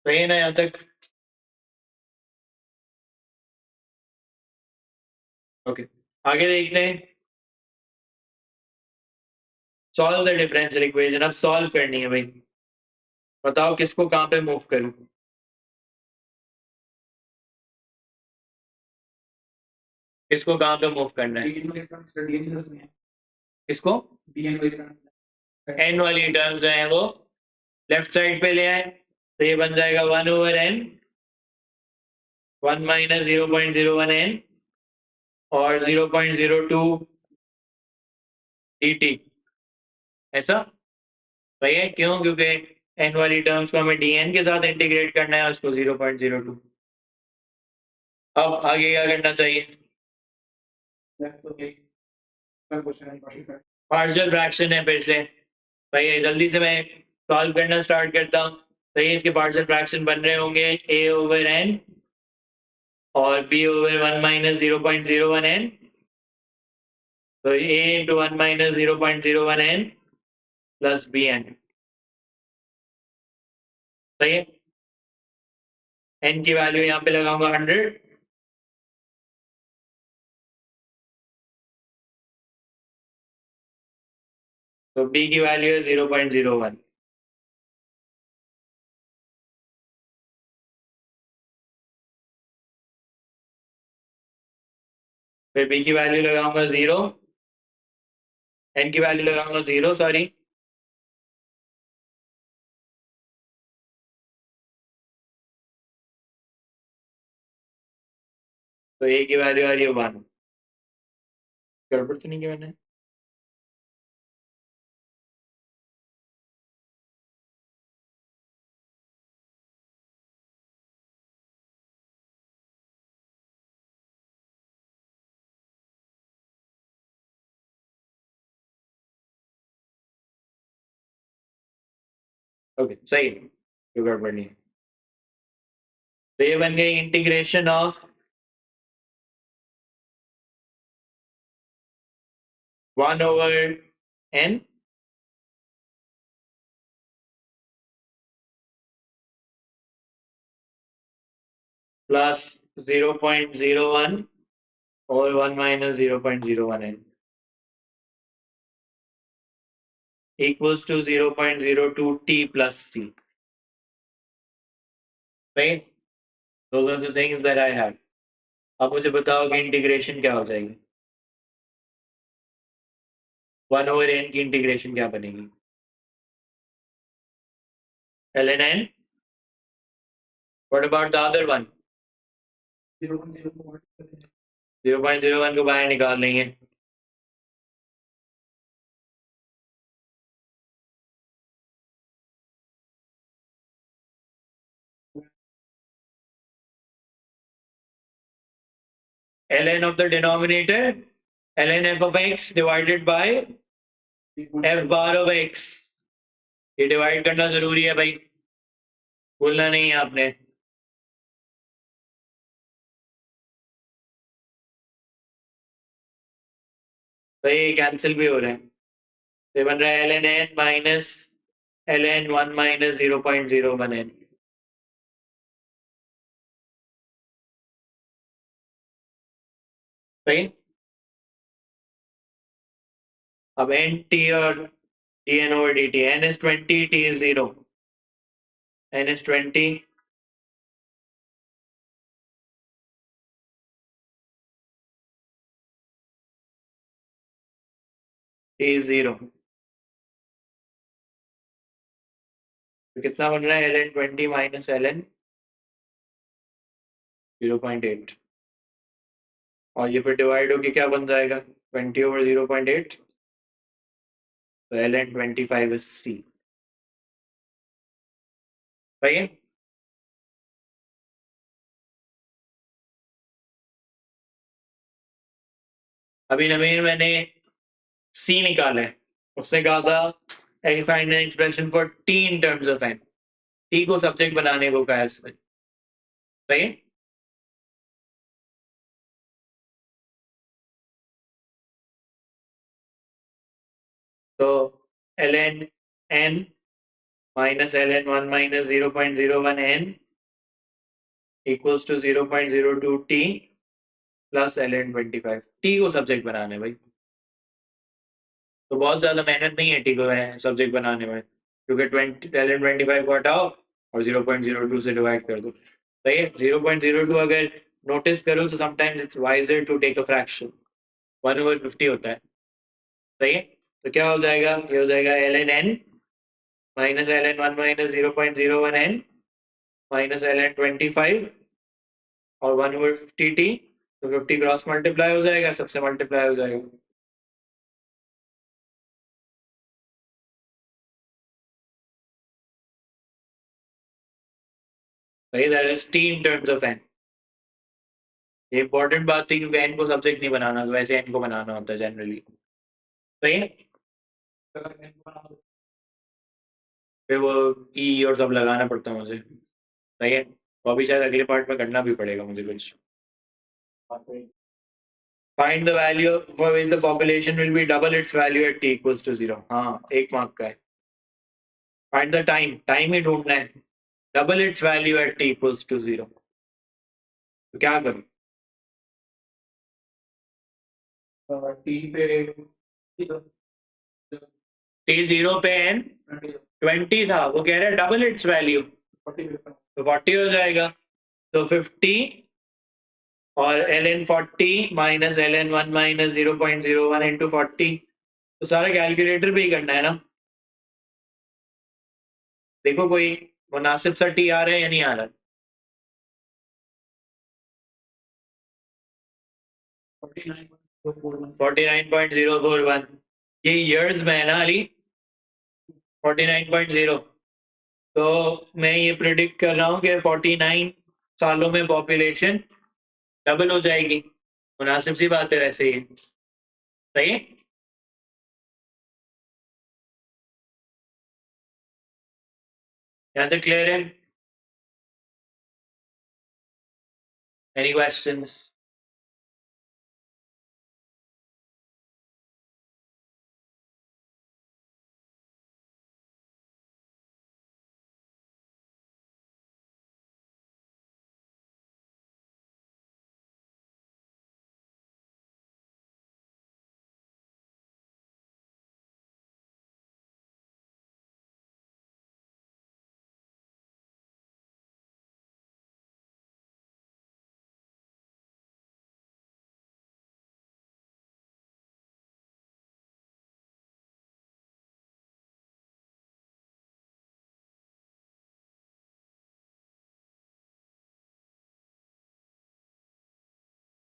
सही है ना यहाँ तक? ओके, आगे देखते हैं। सॉल्व द डिफरेंशियल इक्वेशन, अब सॉल्व करनी है भाई। बताओ किसको कहाँ पे मूव करूं? किसको कहाँ पे मूव करना है? किसको? n वाली टर्म्स हैं वो लेफ्ट साइड पे ले आए, तो ये बन जाएगा 1/n 1 माइनस 0.01n और 0.02 dt, ऐसा सही है। क्यों? क्योंकि n वाली टर्म्स को हमें dn के साथ इंटीग्रेट करना है, उसको 0.02। अब आगे क्या करना चाहिए? पार्शियल फ्रैक्शन है फिर से, सही है। जल्दी से मैं सॉल्व करना स्टार्ट करता हूँ। सही है, इसके पार्शियल फ्रैक्शन बन रहे होंगे a/n और b/1 माइनस 0.01n, तो a into 1 minus 0.01n plus bn, सही है। n की वैल्यू यहाँ पे लगाऊंगा 100, तो b की वैल्यू है 0.01। फिर b की वैल्यू लगाऊंगा 0, n की वैल्यू लगाऊंगा 0, सॉरी, तो a की वैल्यू आ रही है 1। गड़बड़ तो नहीं किया मैंने? ओके, सही है, कोई गड़बड़ नहीं है। तो ये बन गई इंटीग्रेशन ऑफ 1/n प्लस 0.01 और 1 minus 0.01n equals to 0.02 t plus c, right? Those are the things that I have. अब मुझे बताओ कि इंटीग्रेशन क्या हो जाएगी? 1/n की इंटीग्रेशन क्या बनेगी? ln n. What about the other one? 0.01 को बाहर निकाल लेंगे। ln of the denominator, ln f of x divided by f bar of x, ये डिवाइड करना जरूरी है भाई, भूलना नहीं है आपने। तो ये कैंसिल भी हो रहा है, तो ये बन रहा है ln n minus ln 1 minus 0.01n, सही। अब n t और dn over dt, n is 20, t is 0, n is 20, t is 0, तो कितना बन रहा है ln 20 माइनस ln 0.8, और ये फिर डिवाइड होके क्या बन जाएगा 20 over 0.8, तो ln 25 is c, सही है। अभी नवीन मैंने c निकाला है, उसने कहा था find N expression for t in terms of n, t को सब्जेक्ट बनाने को कहा है इसने, सही है। तो ln n minus ln 1 minus 0.01n equals to 0.02 t plus ln 25, t को सब्जेक्ट बनाने भाई, तो बहुत ज्यादा मेहनत नहीं है टी को सब्जेक्ट बनाने में, क्योंकि 20 ln 25 को हटाओ और 0.02 से डिवाइड कर दो, सही है। 0.02 अगर नोटिस करो तो sometimes it's wiser to take a fraction, 1/50 होता है, सही है। तो क्या हो जाएगा, ये हो जाएगा ln n minus ln 1 minus 0.01n minus ln 25 और 150t, तो 50 क्रॉस मल्टीप्लाई हो जाएगा, सबसे मल्टीप्लाई हो जाएगा। भाई that is t in terms of n। ये इंपॉर्टेंट बात थी क्योंकि n को सब्जेक्ट नहीं बनाना, वैसे n को बनाना होता है जनरली। सही है, फिर वो ई और सब लगाना पड़ता है मुझे। सही है, तो अभी शायद अगले पार्ट में करना भी पड़ेगा मुझे कुछ। Find the value for which the population will be double its value at t equals to 0। हाँ, 1 मार्क का है। Find the time, टाइम ही ढूंढना है। Double its value at t equals to 0। तो क्या करूं? t 0 पे n 20 था, वो कह रहा है डबल इट्स वैल्यू, तो 40 हो जाएगा। तो 50 और ln 40 minus ln 1 minus 0.01 into 40, तो सारा कैलकुलेटर पे ही करना है ना। देखो कोई मुनासिब सा टी आ रहा है या नहीं आ रहा? 49.041, ये ईयर्स में है ना अली, 49.0। तो मैं ये प्रिडिक्ट कर रहा हूँ कि 49 सालों में पॉपुलेशन डबल हो जाएगी। मुनासिब सी बात है वैसे ही। सही, यहाँ तक क्लियर है? Any questions?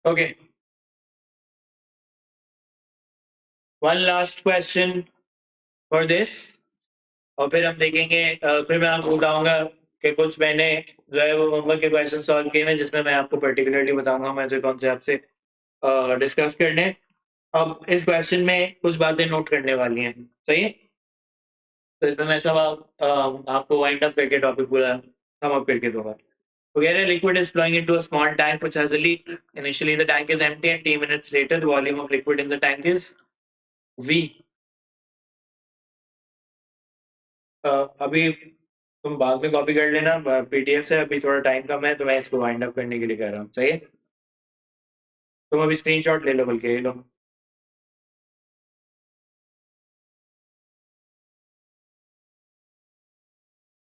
Okay, one last question for this, और फिर हम देखेंगे। फिर मैं आपको बताऊंगा कि कुछ मैंने जो है वो होमवर्क के क्वेश्चन सॉल्व किए हैं, जिसमें मैं आपको पर्टिकुलरली बताऊंगा मुझे कौन से आपसे डिस्कस करने। अब इस क्वेश्चन में कुछ बातें नोट करने वाली हैं। सही है, तो इसमें मैं सब आपको वाइंड अप करके टॉपिक पूरा सम अप करके दूंगा। Where a liquid is flowing into a small tank which has a leak. Initially, the tank is empty, and t minutes later, the volume of liquid in the tank is V. अभी तुम बाद में copy कर लेना PDF से, अभी थोड़ा time कम है तो मैं इसको वाइंड अप करने के लिए कर रहा हूँ। सही है, तुम अभी स्क्रीनशॉट ले लो, बल्कि ले लो,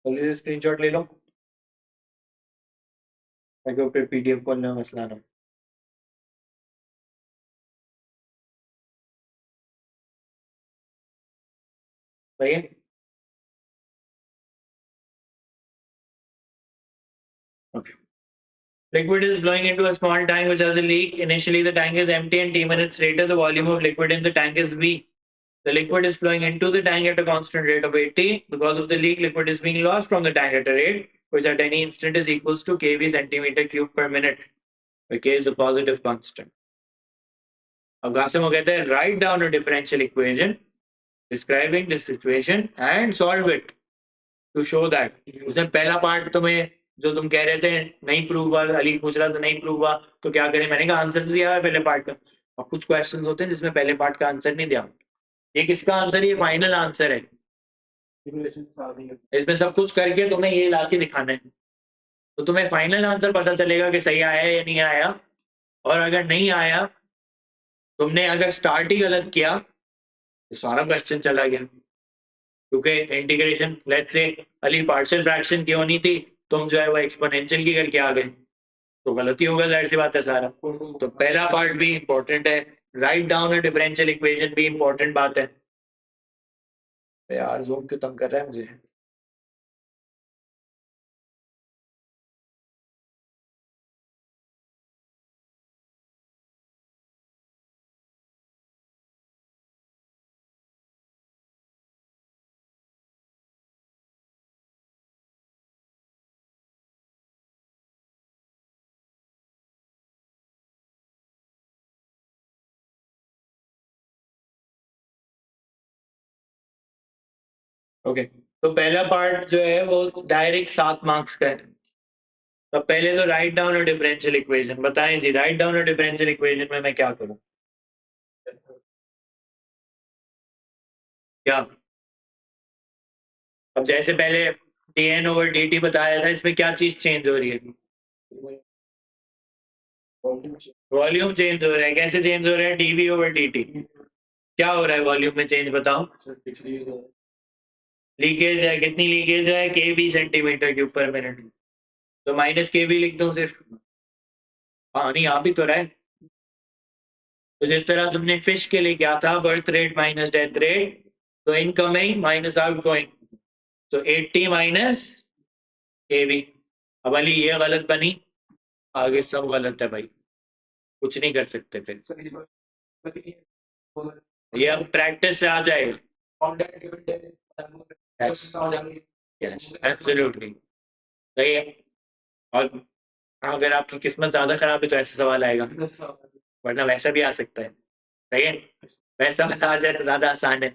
जल्दी से स्क्रीनशॉट ले लो ताकि फिर पीडीएफ खोलने में मसला ना। सही है, okay. Liquid is flowing into a small tank which has a leak. Initially, the tank is empty, and t minutes later, the volume of liquid in the tank is V. The liquid is flowing into the tank at a constant rate of 80. Because of the leak, liquid is being lost from the tank at a rate which at any instant is equals to kV centimeter cube per minute, where K is a positive constant. अब गासिम वो कहते हैं write down a differential equation describing this situation and solve it to show that। उसने पहला part तुम्हें जो तुम कह रहे थे नहीं प्रूव हुआ, अली पूछ रहा था नहीं प्रूव हुआ तो क्या करें, मैंने कहा आंसर दिया है पहले पार्ट का। और कुछ क्वेश्चंस होते हैं जिसमें पहले पार्ट का आंसर नहीं दिया। ये किसका आंसर, ये फाइनल आंसर है, इसमें सब कुछ करके तुम्हें ये ला के दिखाना है, तो तुम्हें फाइनल आंसर पता चलेगा कि सही आया या नहीं आया। और अगर नहीं आया, तुमने अगर स्टार्ट ही गलत किया तो सारा क्वेश्चन चला गया, क्योंकि integration let's say Ali partial fraction की होनी थी, तुम जो है वो एक्सपोनेंशियल की करके आ गए, तो गलती होगा, जाहिर सी बात है सारा। तो पहला पार्ट भी इंपॉर्टेंट है, right down a differential equation भी इंपॉर्टेंट बात है। यार ज़ूम क्यों तंग कर रहा है मुझे। ओके, तो पहला पार्ट जो है वो डायरेक्ट 7 मार्क्स का है। तो पहले तो write down a differential equation. बताएं जी, write down a differential equation में मैं क्या करूं? क्या? अब जैसे पहले dn ओवर dt बताया था, इसमें क्या चीज चेंज हो रही है? वॉल्यूम चेंज हो रहा है। कैसे चेंज हो रहा है? dv over dt। क्या हो रहा है वॉल्यूम में चेंज, बताओ? लीकेज है। कितनी लीकेज है? kb सेंटीमीटर क्यूब पर मिनट। तो माइनस kb लिख दो सिर्फ। हाँ नहीं, आ भी तो रहा है। तो जिस तरह तुमने फिश के लिए क्या था, birth rate minus death rate, तो इनकमिंग माइनस आउटगोइंग, तो 80 माइनस kb। अब अली ये गलत बनी, आगे सब गलत है भाई, कुछ नहीं कर सकते फिर। ये अब प्रैक्टिस से आ जाएगा। यस एब्सोल्युटली सही है। और अगर आपकी किस्मत ज्यादा खराब है तो ऐसा सवाल आएगा, वरना वैसा भी आ सकता है। सही है, वैसा वाला आ जाए तो ज्यादा आसान है।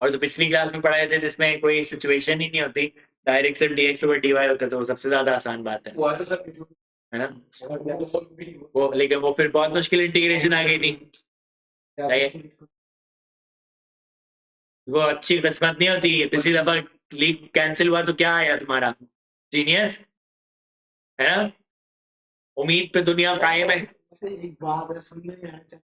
और जो पिछली क्लास में पढ़ाए थे जिसमें कोई सिचुएशन ही नहीं होती, डायरेक्ट सिर्फ dx ओवर dy होता, तो वो सबसे ज्यादा आसान बात है ना? वो लेकिन वो फिर बहुत मुश्किल इंटीग्रेशन आ गई थी। सही है? वो अच्छी किस्मत नहीं होती। पिछली दफा लीग कैंसिल हुआ तो क्या आया तुम्हारा? जीनियस, है ना? उम्मीद पे दुनिया कायम है। एक बात है, सुनने में आया।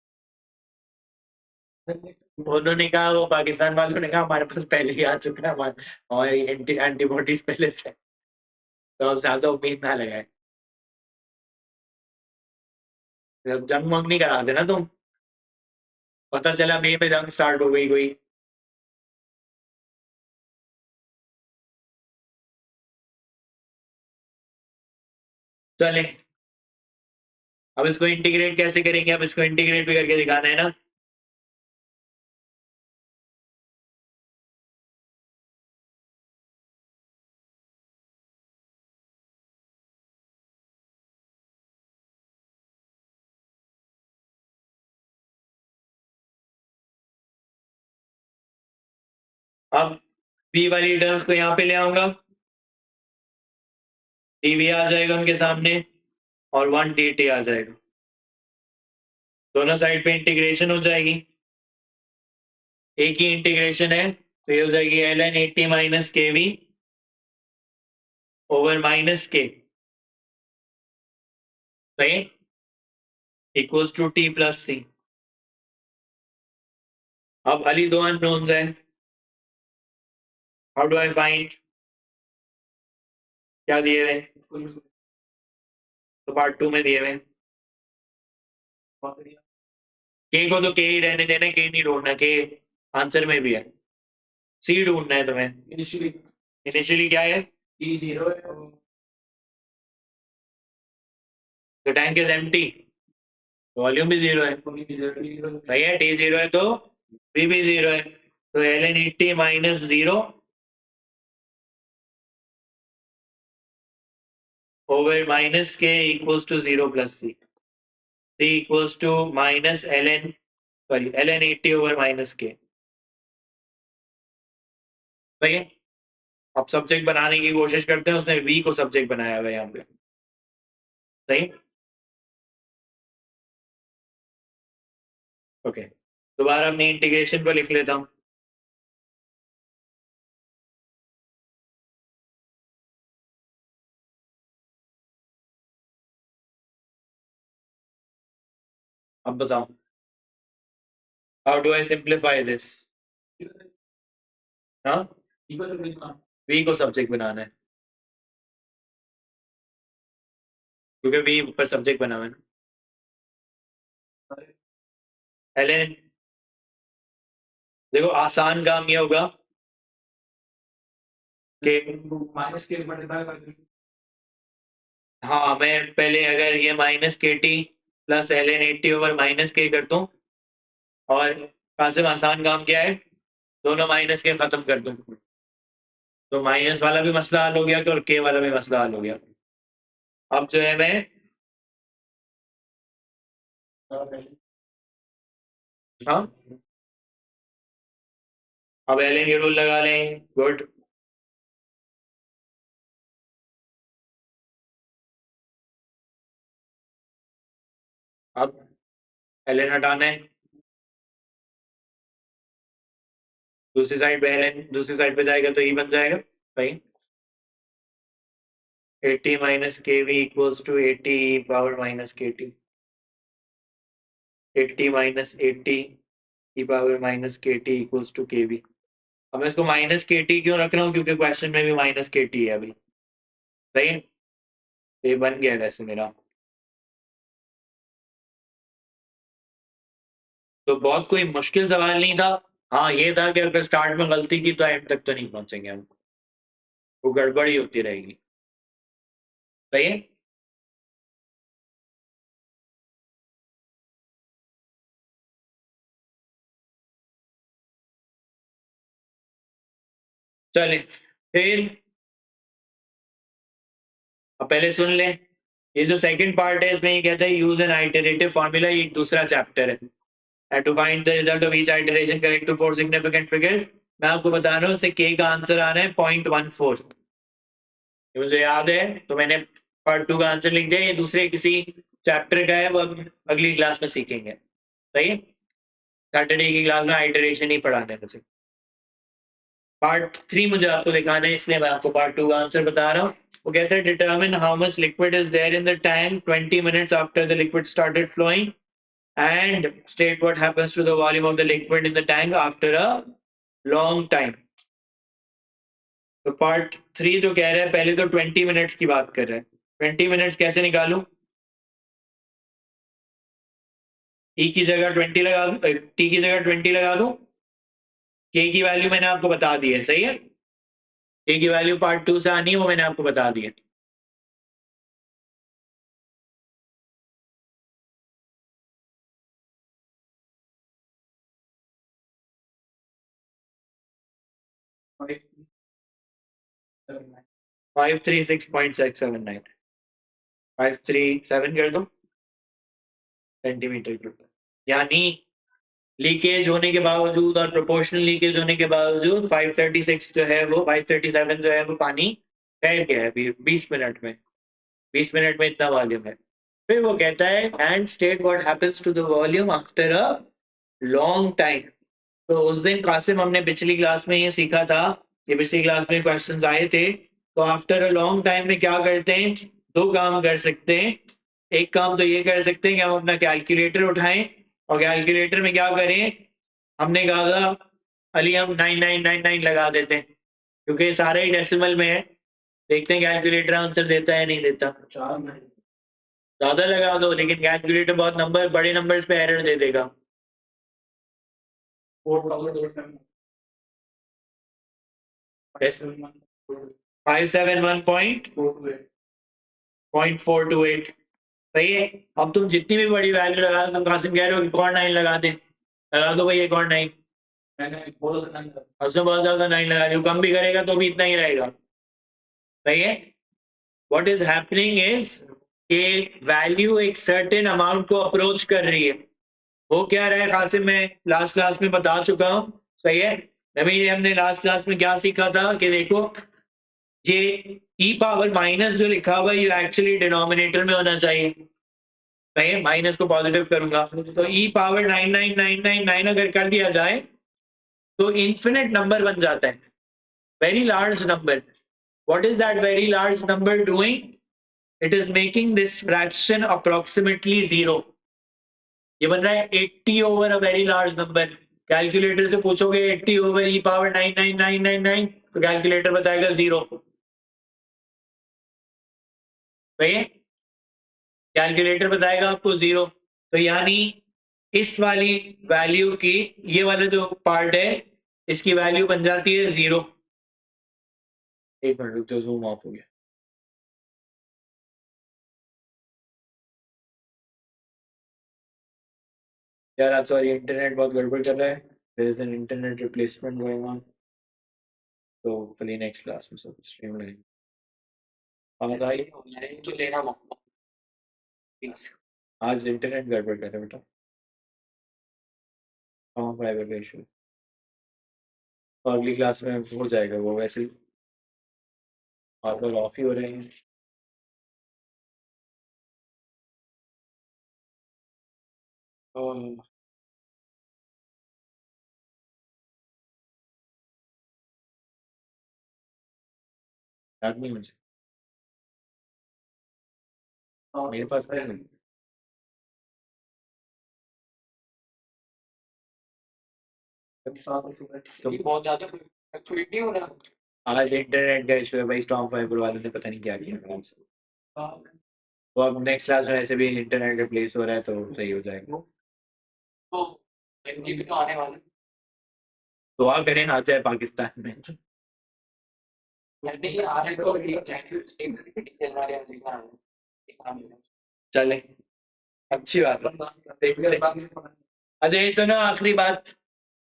उन्होंने कहा, वो पाकिस्तान वालों ने कहा हमारे पास पहले ही आ चुका है, हमारी एंटीबॉडीज पहले से, तो अब ज्यादा उम्मीद ना लगाए। जंग वंग नहीं करा देना तुम। पता चला मई में जंग स्टार्ट हो गई कोई। चले, अब इसको इंटीग्रेट कैसे करेंगे? अब इसको इंटीग्रेट भी करके दिखाना है ना। अब बी वाली टर्म्स को यहाँ पे ले आऊंगा, डीवी आ जाएगा उनके सामने, और 1 dt आ जाएगा। दोनों साइड पे इंटीग्रेशन हो जाएगी। एक ही इंटीग्रेशन है, तो ये हो जाएगी ln 80 minus k we over minus k, सही, इक्वल्स टू टी प्लस सी। अब अली दो अननोन्स है, हाउ डू आई फाइंड? क्या दिए हुए? तो पार्ट 2 में दिए हुए। के को तो के ही रहने देना, के नहीं ढूंढना, के आंसर में भी है। सी ढूंढना है तुम्हें। इनिशियली क्या है? टी जीरो है। The tank is empty, volume भी जीरो है। सही है, टी जीरो है तो वी भी जीरो है, तो ln 80 minus zero over minus k equals to zero plus C. C equals to minus ln, sorry ln 80 over minus k. सही है, अब सब्जेक्ट बनाने की कोशिश करते हैं। उसने वी को सब्जेक्ट बनाया हुआ है यहाँ पे। सही, ओके, दोबारा अपनी इंटीग्रेशन को लिख लेता हूँ। अब बताओ, how do I simplify this? हाँ, वी को सब्जेक्ट बनाना है, क्योंकि वी ऊपर सब्जेक्ट बना हुआ है ना। ln, देखो आसान काम ये होगा, के माइनस के हाँ मैं पहले अगर ये minus k t plus l n 80 over minus k कर दूं और कासिम आसान काम क्या है दोनों माइनस के खत्म कर दूं तो माइनस वाला भी मसला हल हो गया और के वाला भी मसला हल हो गया। अब जो है मैं हाँ अब एल एन के रूल लगा लें गुड अब एल एन हटाना है दूसरी साइड पे एल एन दूसरी साइड पे जाएगा तो ई बन जाएगा भाई 80 minus k v equals to 80 power minus k t 80 minus 80 e power minus k t equals to k v. अब मैं इसको माइनस के टी क्यों रख रहा हूँ क्योंकि क्वेश्चन में भी माइनस के टी है अभी सही है ये बन गया वैसे मेरा तो बहुत कोई मुश्किल सवाल नहीं था। हाँ ये था कि अगर स्टार्ट में गलती की तो एंड तक तो नहीं पहुंचेंगे हम वो गड़बड़ी होती रहेगी सही है। चले फिर अब पहले सुन ले ये जो सेकंड पार्ट है इसमें ये कहता है यूज एन आइटरेटिव फॉर्मूला ये एक दूसरा चैप्टर है and to find the result of each iteration correct to 4 significant figures मैं आपको बता रहा हूँ इससे k का आंसर आ रहा है 0.14 मुझे याद है तो मैंने पार्ट 2 का आंसर लिख दिया ये दूसरे किसी चैप्टर का है वो अगली क्लास में सीखेंगे सही है सैटरडे की क्लास में आइटरेशन ही पढ़ाने मुझे पार्ट 3 मुझे आपको दिखाना है इसलिए मैं आपको पार्ट 2 का आंसर बता रहा हूँ वो कहते हैं determine how much liquid is there in the tank 20 minutes after the liquid started flowing and state what happens to the volume of the liquid in the tank after a long time। तो part 3 जो कह रहा है पहले तो 20 minutes की बात कर रहा है 20 मिनट्स कैसे निकालूं ई की जगह 20 लगा दूं टी की जगह 20 लगा दूं के की वैल्यू मैंने आपको बता दी है सही है के की वैल्यू पार्ट 2 से आनी है वो मैंने आपको बता दी है 536.679 537 कर दो सेंटीमीटर क्यूब यानी लीकेज होने के बावजूद और प्रोपोर्शनल लीकेज होने के बावजूद 536 जो है वो 537 जो है वो पानी तैर गया है 20 मिनट में 20 मिनट में इतना वॉल्यूम है फिर वो कहता है and state what happens to the volume after a long time. तो उस दिन कासिम हमने पिछली क्लास में ये सीखा था कि पिछली क्लास में क्वेश्चंस आए थे तो आफ्टर अ लॉन्ग टाइम में क्या करते हैं दो काम कर सकते हैं एक काम तो ये कर सकते हैं कि हम अपना कैलकुलेटर उठाएं और कैलकुलेटर में क्या करें हमने कहा था अली हम 9999 लगा देते हैं क्योंकि सारा ही डेसिमल में है देखते हैं कैलकुलेटर आंसर देता है नहीं देता ज्यादा लगा दो लेकिन कैलकुलेटर बहुत नंबर बड़े नंबर्स पे एरर दे देगा 571.428 सही है। अब तुम जितनी भी बड़ी वैल्यू लगा दो तुम कासिम कह रहे हो कि कौन 9 लगा दे लगा दो भाई एक और 9 उससे बहुत ज्यादा 9 लगा दो कम भी करेगा तो भी इतना ही रहेगा सही है। व्हाट इज हैपनिंग इज कि वैल्यू एक सर्टेन अमाउंट को अप्रोच कर रही है वो क्या रहा है कासिम मैं लास्ट क्लास में बता चुका हूँ सही है नबी हमने लास्ट क्लास में क्या सीखा था कि देखो ये ई पावर माइनस जो लिखा हुआ है ये एक्चुअली डिनोमिनेटर में होना चाहिए सही है माइनस को पॉजिटिव करूंगा तो ई पावर 99999 अगर कर दिया जाए तो इन्फिनिट नंबर बन जाता है very large number what is that very large number doing it is making this fraction approximately zero ये बन रहा है 80 over a very large number calculator से पूछोगे 80 ओवर ई पावर 99999 तो कैलकुलेटर बताएगा जीरो सही है कैलकुलेटर बताएगा आपको जीरो तो यानी इस वाली वैल्यू की ये वाला जो पार्ट है इसकी वैल्यू बन जाती है जीरो एक मिनट रुक जाओ, जूम ऑफ हो गया। यार आप सॉरी, इंटरनेट बहुत गड़बड़ कर रहा है। There is an internet replacement going on, तो हopefully नेक्स्ट क्लास में सब स्ट्रीम रहेंगे। और आई तो लेना मत प्लीज। आज इंटरनेट गड़बड़ कर रहा है बेटा। हाँ फाइबर का इशू, अगली क्लास में हो जाएगा वो, वैसे ही बार बार ऑफ ही हो रहे हैं। याद नहीं मुझे, मेरे पास नहीं है। बहुत ज्यादा फ्लक्चुएट नहीं हो रहा। आज इंटरनेट का इशू है भाई, स्टॉर्म फाइबर वालों ने पता नहीं क्या किया काम से। तो अब नेक्स्ट क्लास में ऐसे भी इंटरनेट रिप्लेस हो रहा है तो सही हो जाएगा। तो एमजीबी तो आने वाला है। दुआ करें आ जाए पाकिस्तान में। नहीं आ रहे तो एक चैनल चल रहा है। चले, अच्छी बात है, देखते हैं। अच्छा ये सुनो, आखिरी बात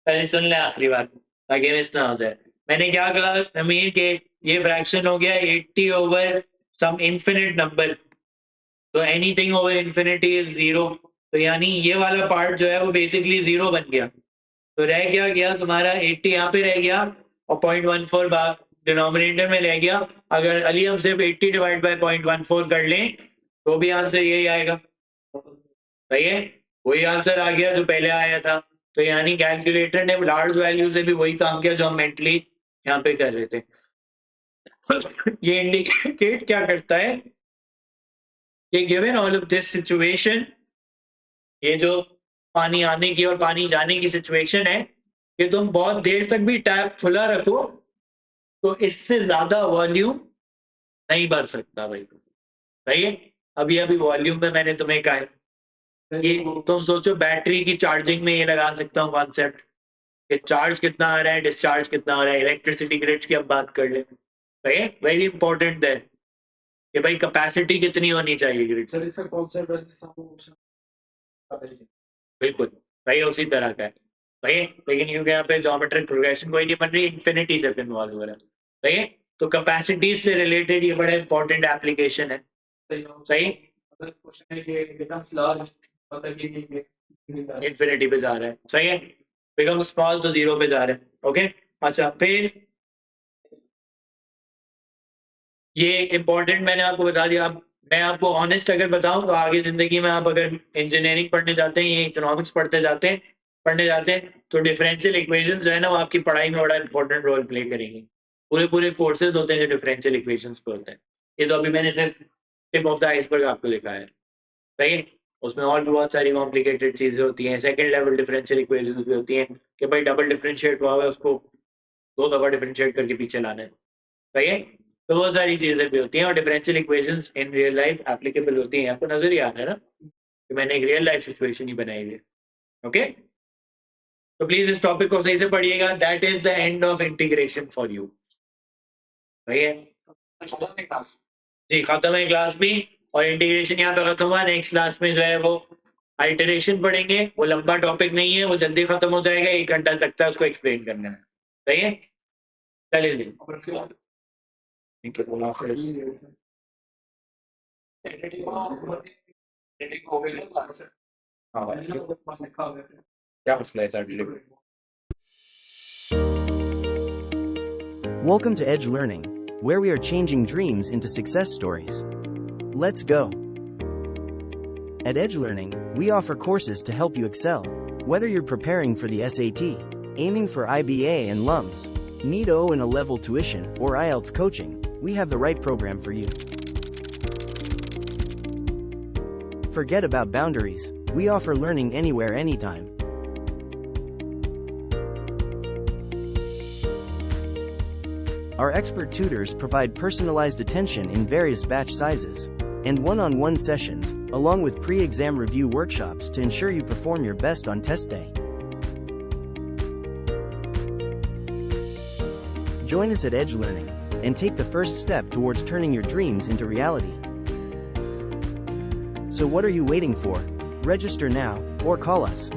पहले सुन ले, आखिरी बात ताकि मिस ना हो जाए। मैंने क्या कहा अमीर के, ये फ्रैक्शन हो गया 80 ओवर सम इन्फिनिट नंबर, तो anything over infinity is zero, तो यानी ये वाला पार्ट जो है वो बेसिकली जीरो बन गया। तो रह क्या गया तुम्हारा 80 यहाँ पे रह गया और 0.14 डिनोमिनेटर में रह गया। अगर अली हम सिर्फ 80 डिवाइड बाय 0.14 कर लें तो भी आंसर यही आएगा। सही है, वही आंसर आ गया जो पहले आया था। तो यानी कैलकुलेटर ने लार्ज वैल्यू से भी वही काम किया जो हम मेंटली यहाँ पे कर रहे थे। ये इंडिकेट क्या करता है, ये given all of this situation, ये जो पानी आने की और पानी जाने की सिचुएशन है, कि तुम बहुत देर तक भी टैप खुला रखो तो इससे ज्यादा वॉल्यूम नहीं भर सकता भाई। सही है, अभी अभी वॉल्यूम में मैंने तुम्हें कहा है, ये तुम सोचो बैटरी की चार्जिंग में ये लगा सकता हूँ कॉन्सेप्ट कि चार्ज कितना आ रहा है, डिस्चार्ज कितना हो रहा है। इलेक्ट्रिसिटी ग्रिड्स की अब बात कर ले, सही है, वेरी इंपॉर्टेंट है कि भाई कैपेसिटी कितनी होनी चाहिए ग्रिड। सर इसका कॉन्सेप्ट बिल्कुल सही है, उसी तरह का है। सही है, लेकिन क्योंकि यहाँ पे ज्योमेट्रिक प्रोग्रेशन कोई नहीं बन रही, इन्फिनिटी से इन्वॉल्व हो रहा है। सही है, तो कैपेसिटी से रिलेटेड ये बड़ा इंपॉर्टेंट एप्लीकेशन है। सही, क्वेश्चन है कि बिकम्स लार्ज मतलब कि इन्फिनिटी पे जा रहा है। सही है, बिकम स्मॉल तो जीरो पे जा रहा है। ओके, अच्छा फिर ये इंपॉर्टेंट मैंने आपको बता दिया। अब मैं आपको ऑनेस्ट अगर बताऊं तो आगे जिंदगी में आप अगर इंजीनियरिंग पढ़ने जाते हैं, ये इकोनॉमिक्स पढ़ने जाते हैं तो डिफरेंशियल इक्वेशंस जो है ना वो आपकी पढ़ाई में बड़ा इंपॉर्टेंट रोल प्ले करेंगी। पूरे कोर्सेज होते हैं जो डिफरेंशियल इक्वेशंस पे होते हैं। ये तो अभी मैंने सिर्फ टिप ऑफ द आइसबर्ग आपको दिखाया है। सही है, उसमें और भी बहुत सारी कॉम्प्लिकेटेड चीजें होती हैं। सेकंड लेवल डिफरेंशियल इक्वेशंस भी होती हैं कि भाई डबल डिफरेंशिएट हुआ है उसको 2 दफा डिफरेंशिएट करके पीछे लाना है। सही है, तो बहुत सारी चीजें भी होती हैं और differential equations in real life applicable होती हैं। आपको नजर ही आ रहा है ना कि मैंने एक रियल लाइफ सिचुएशन ही बनाई है। ओके, तो प्लीज इस टॉपिक को सही से पढ़िएगा। That is the end of integration for you. सही है जी, खत्म है क्लास भी, और इंटीग्रेशन यहाँ पे खत्म हुआ। नेक्स्ट क्लास में जो है वो आइटरेशन पढ़ेंगे। वो लंबा टॉपिक नहीं है, वो जल्दी खत्म हो जाएगा, 1 घंटा लगता है उसको एक्सप्लेन करने में। सही है, चलिए जी, ठीक है, अल्लाह हाफिज़। हाँ, क्या मसला है sir? Welcome to Edge Learning, where we are changing dreams into success stories. Let's go. At Edge Learning, we offer courses to help you excel. Whether you're preparing for the SAT, aiming for IBA and LUMS, need O and a level tuition, or IELTS coaching, we have the right program for you. Forget about boundaries. We offer learning anywhere, anytime. Our expert tutors provide personalized attention in various batch sizes and one-on-one sessions, along with pre-exam review workshops to ensure you perform your best on test day. Join us at Edge Learning and take the first step towards turning your dreams into reality. So what are you waiting for? Register now, or call us.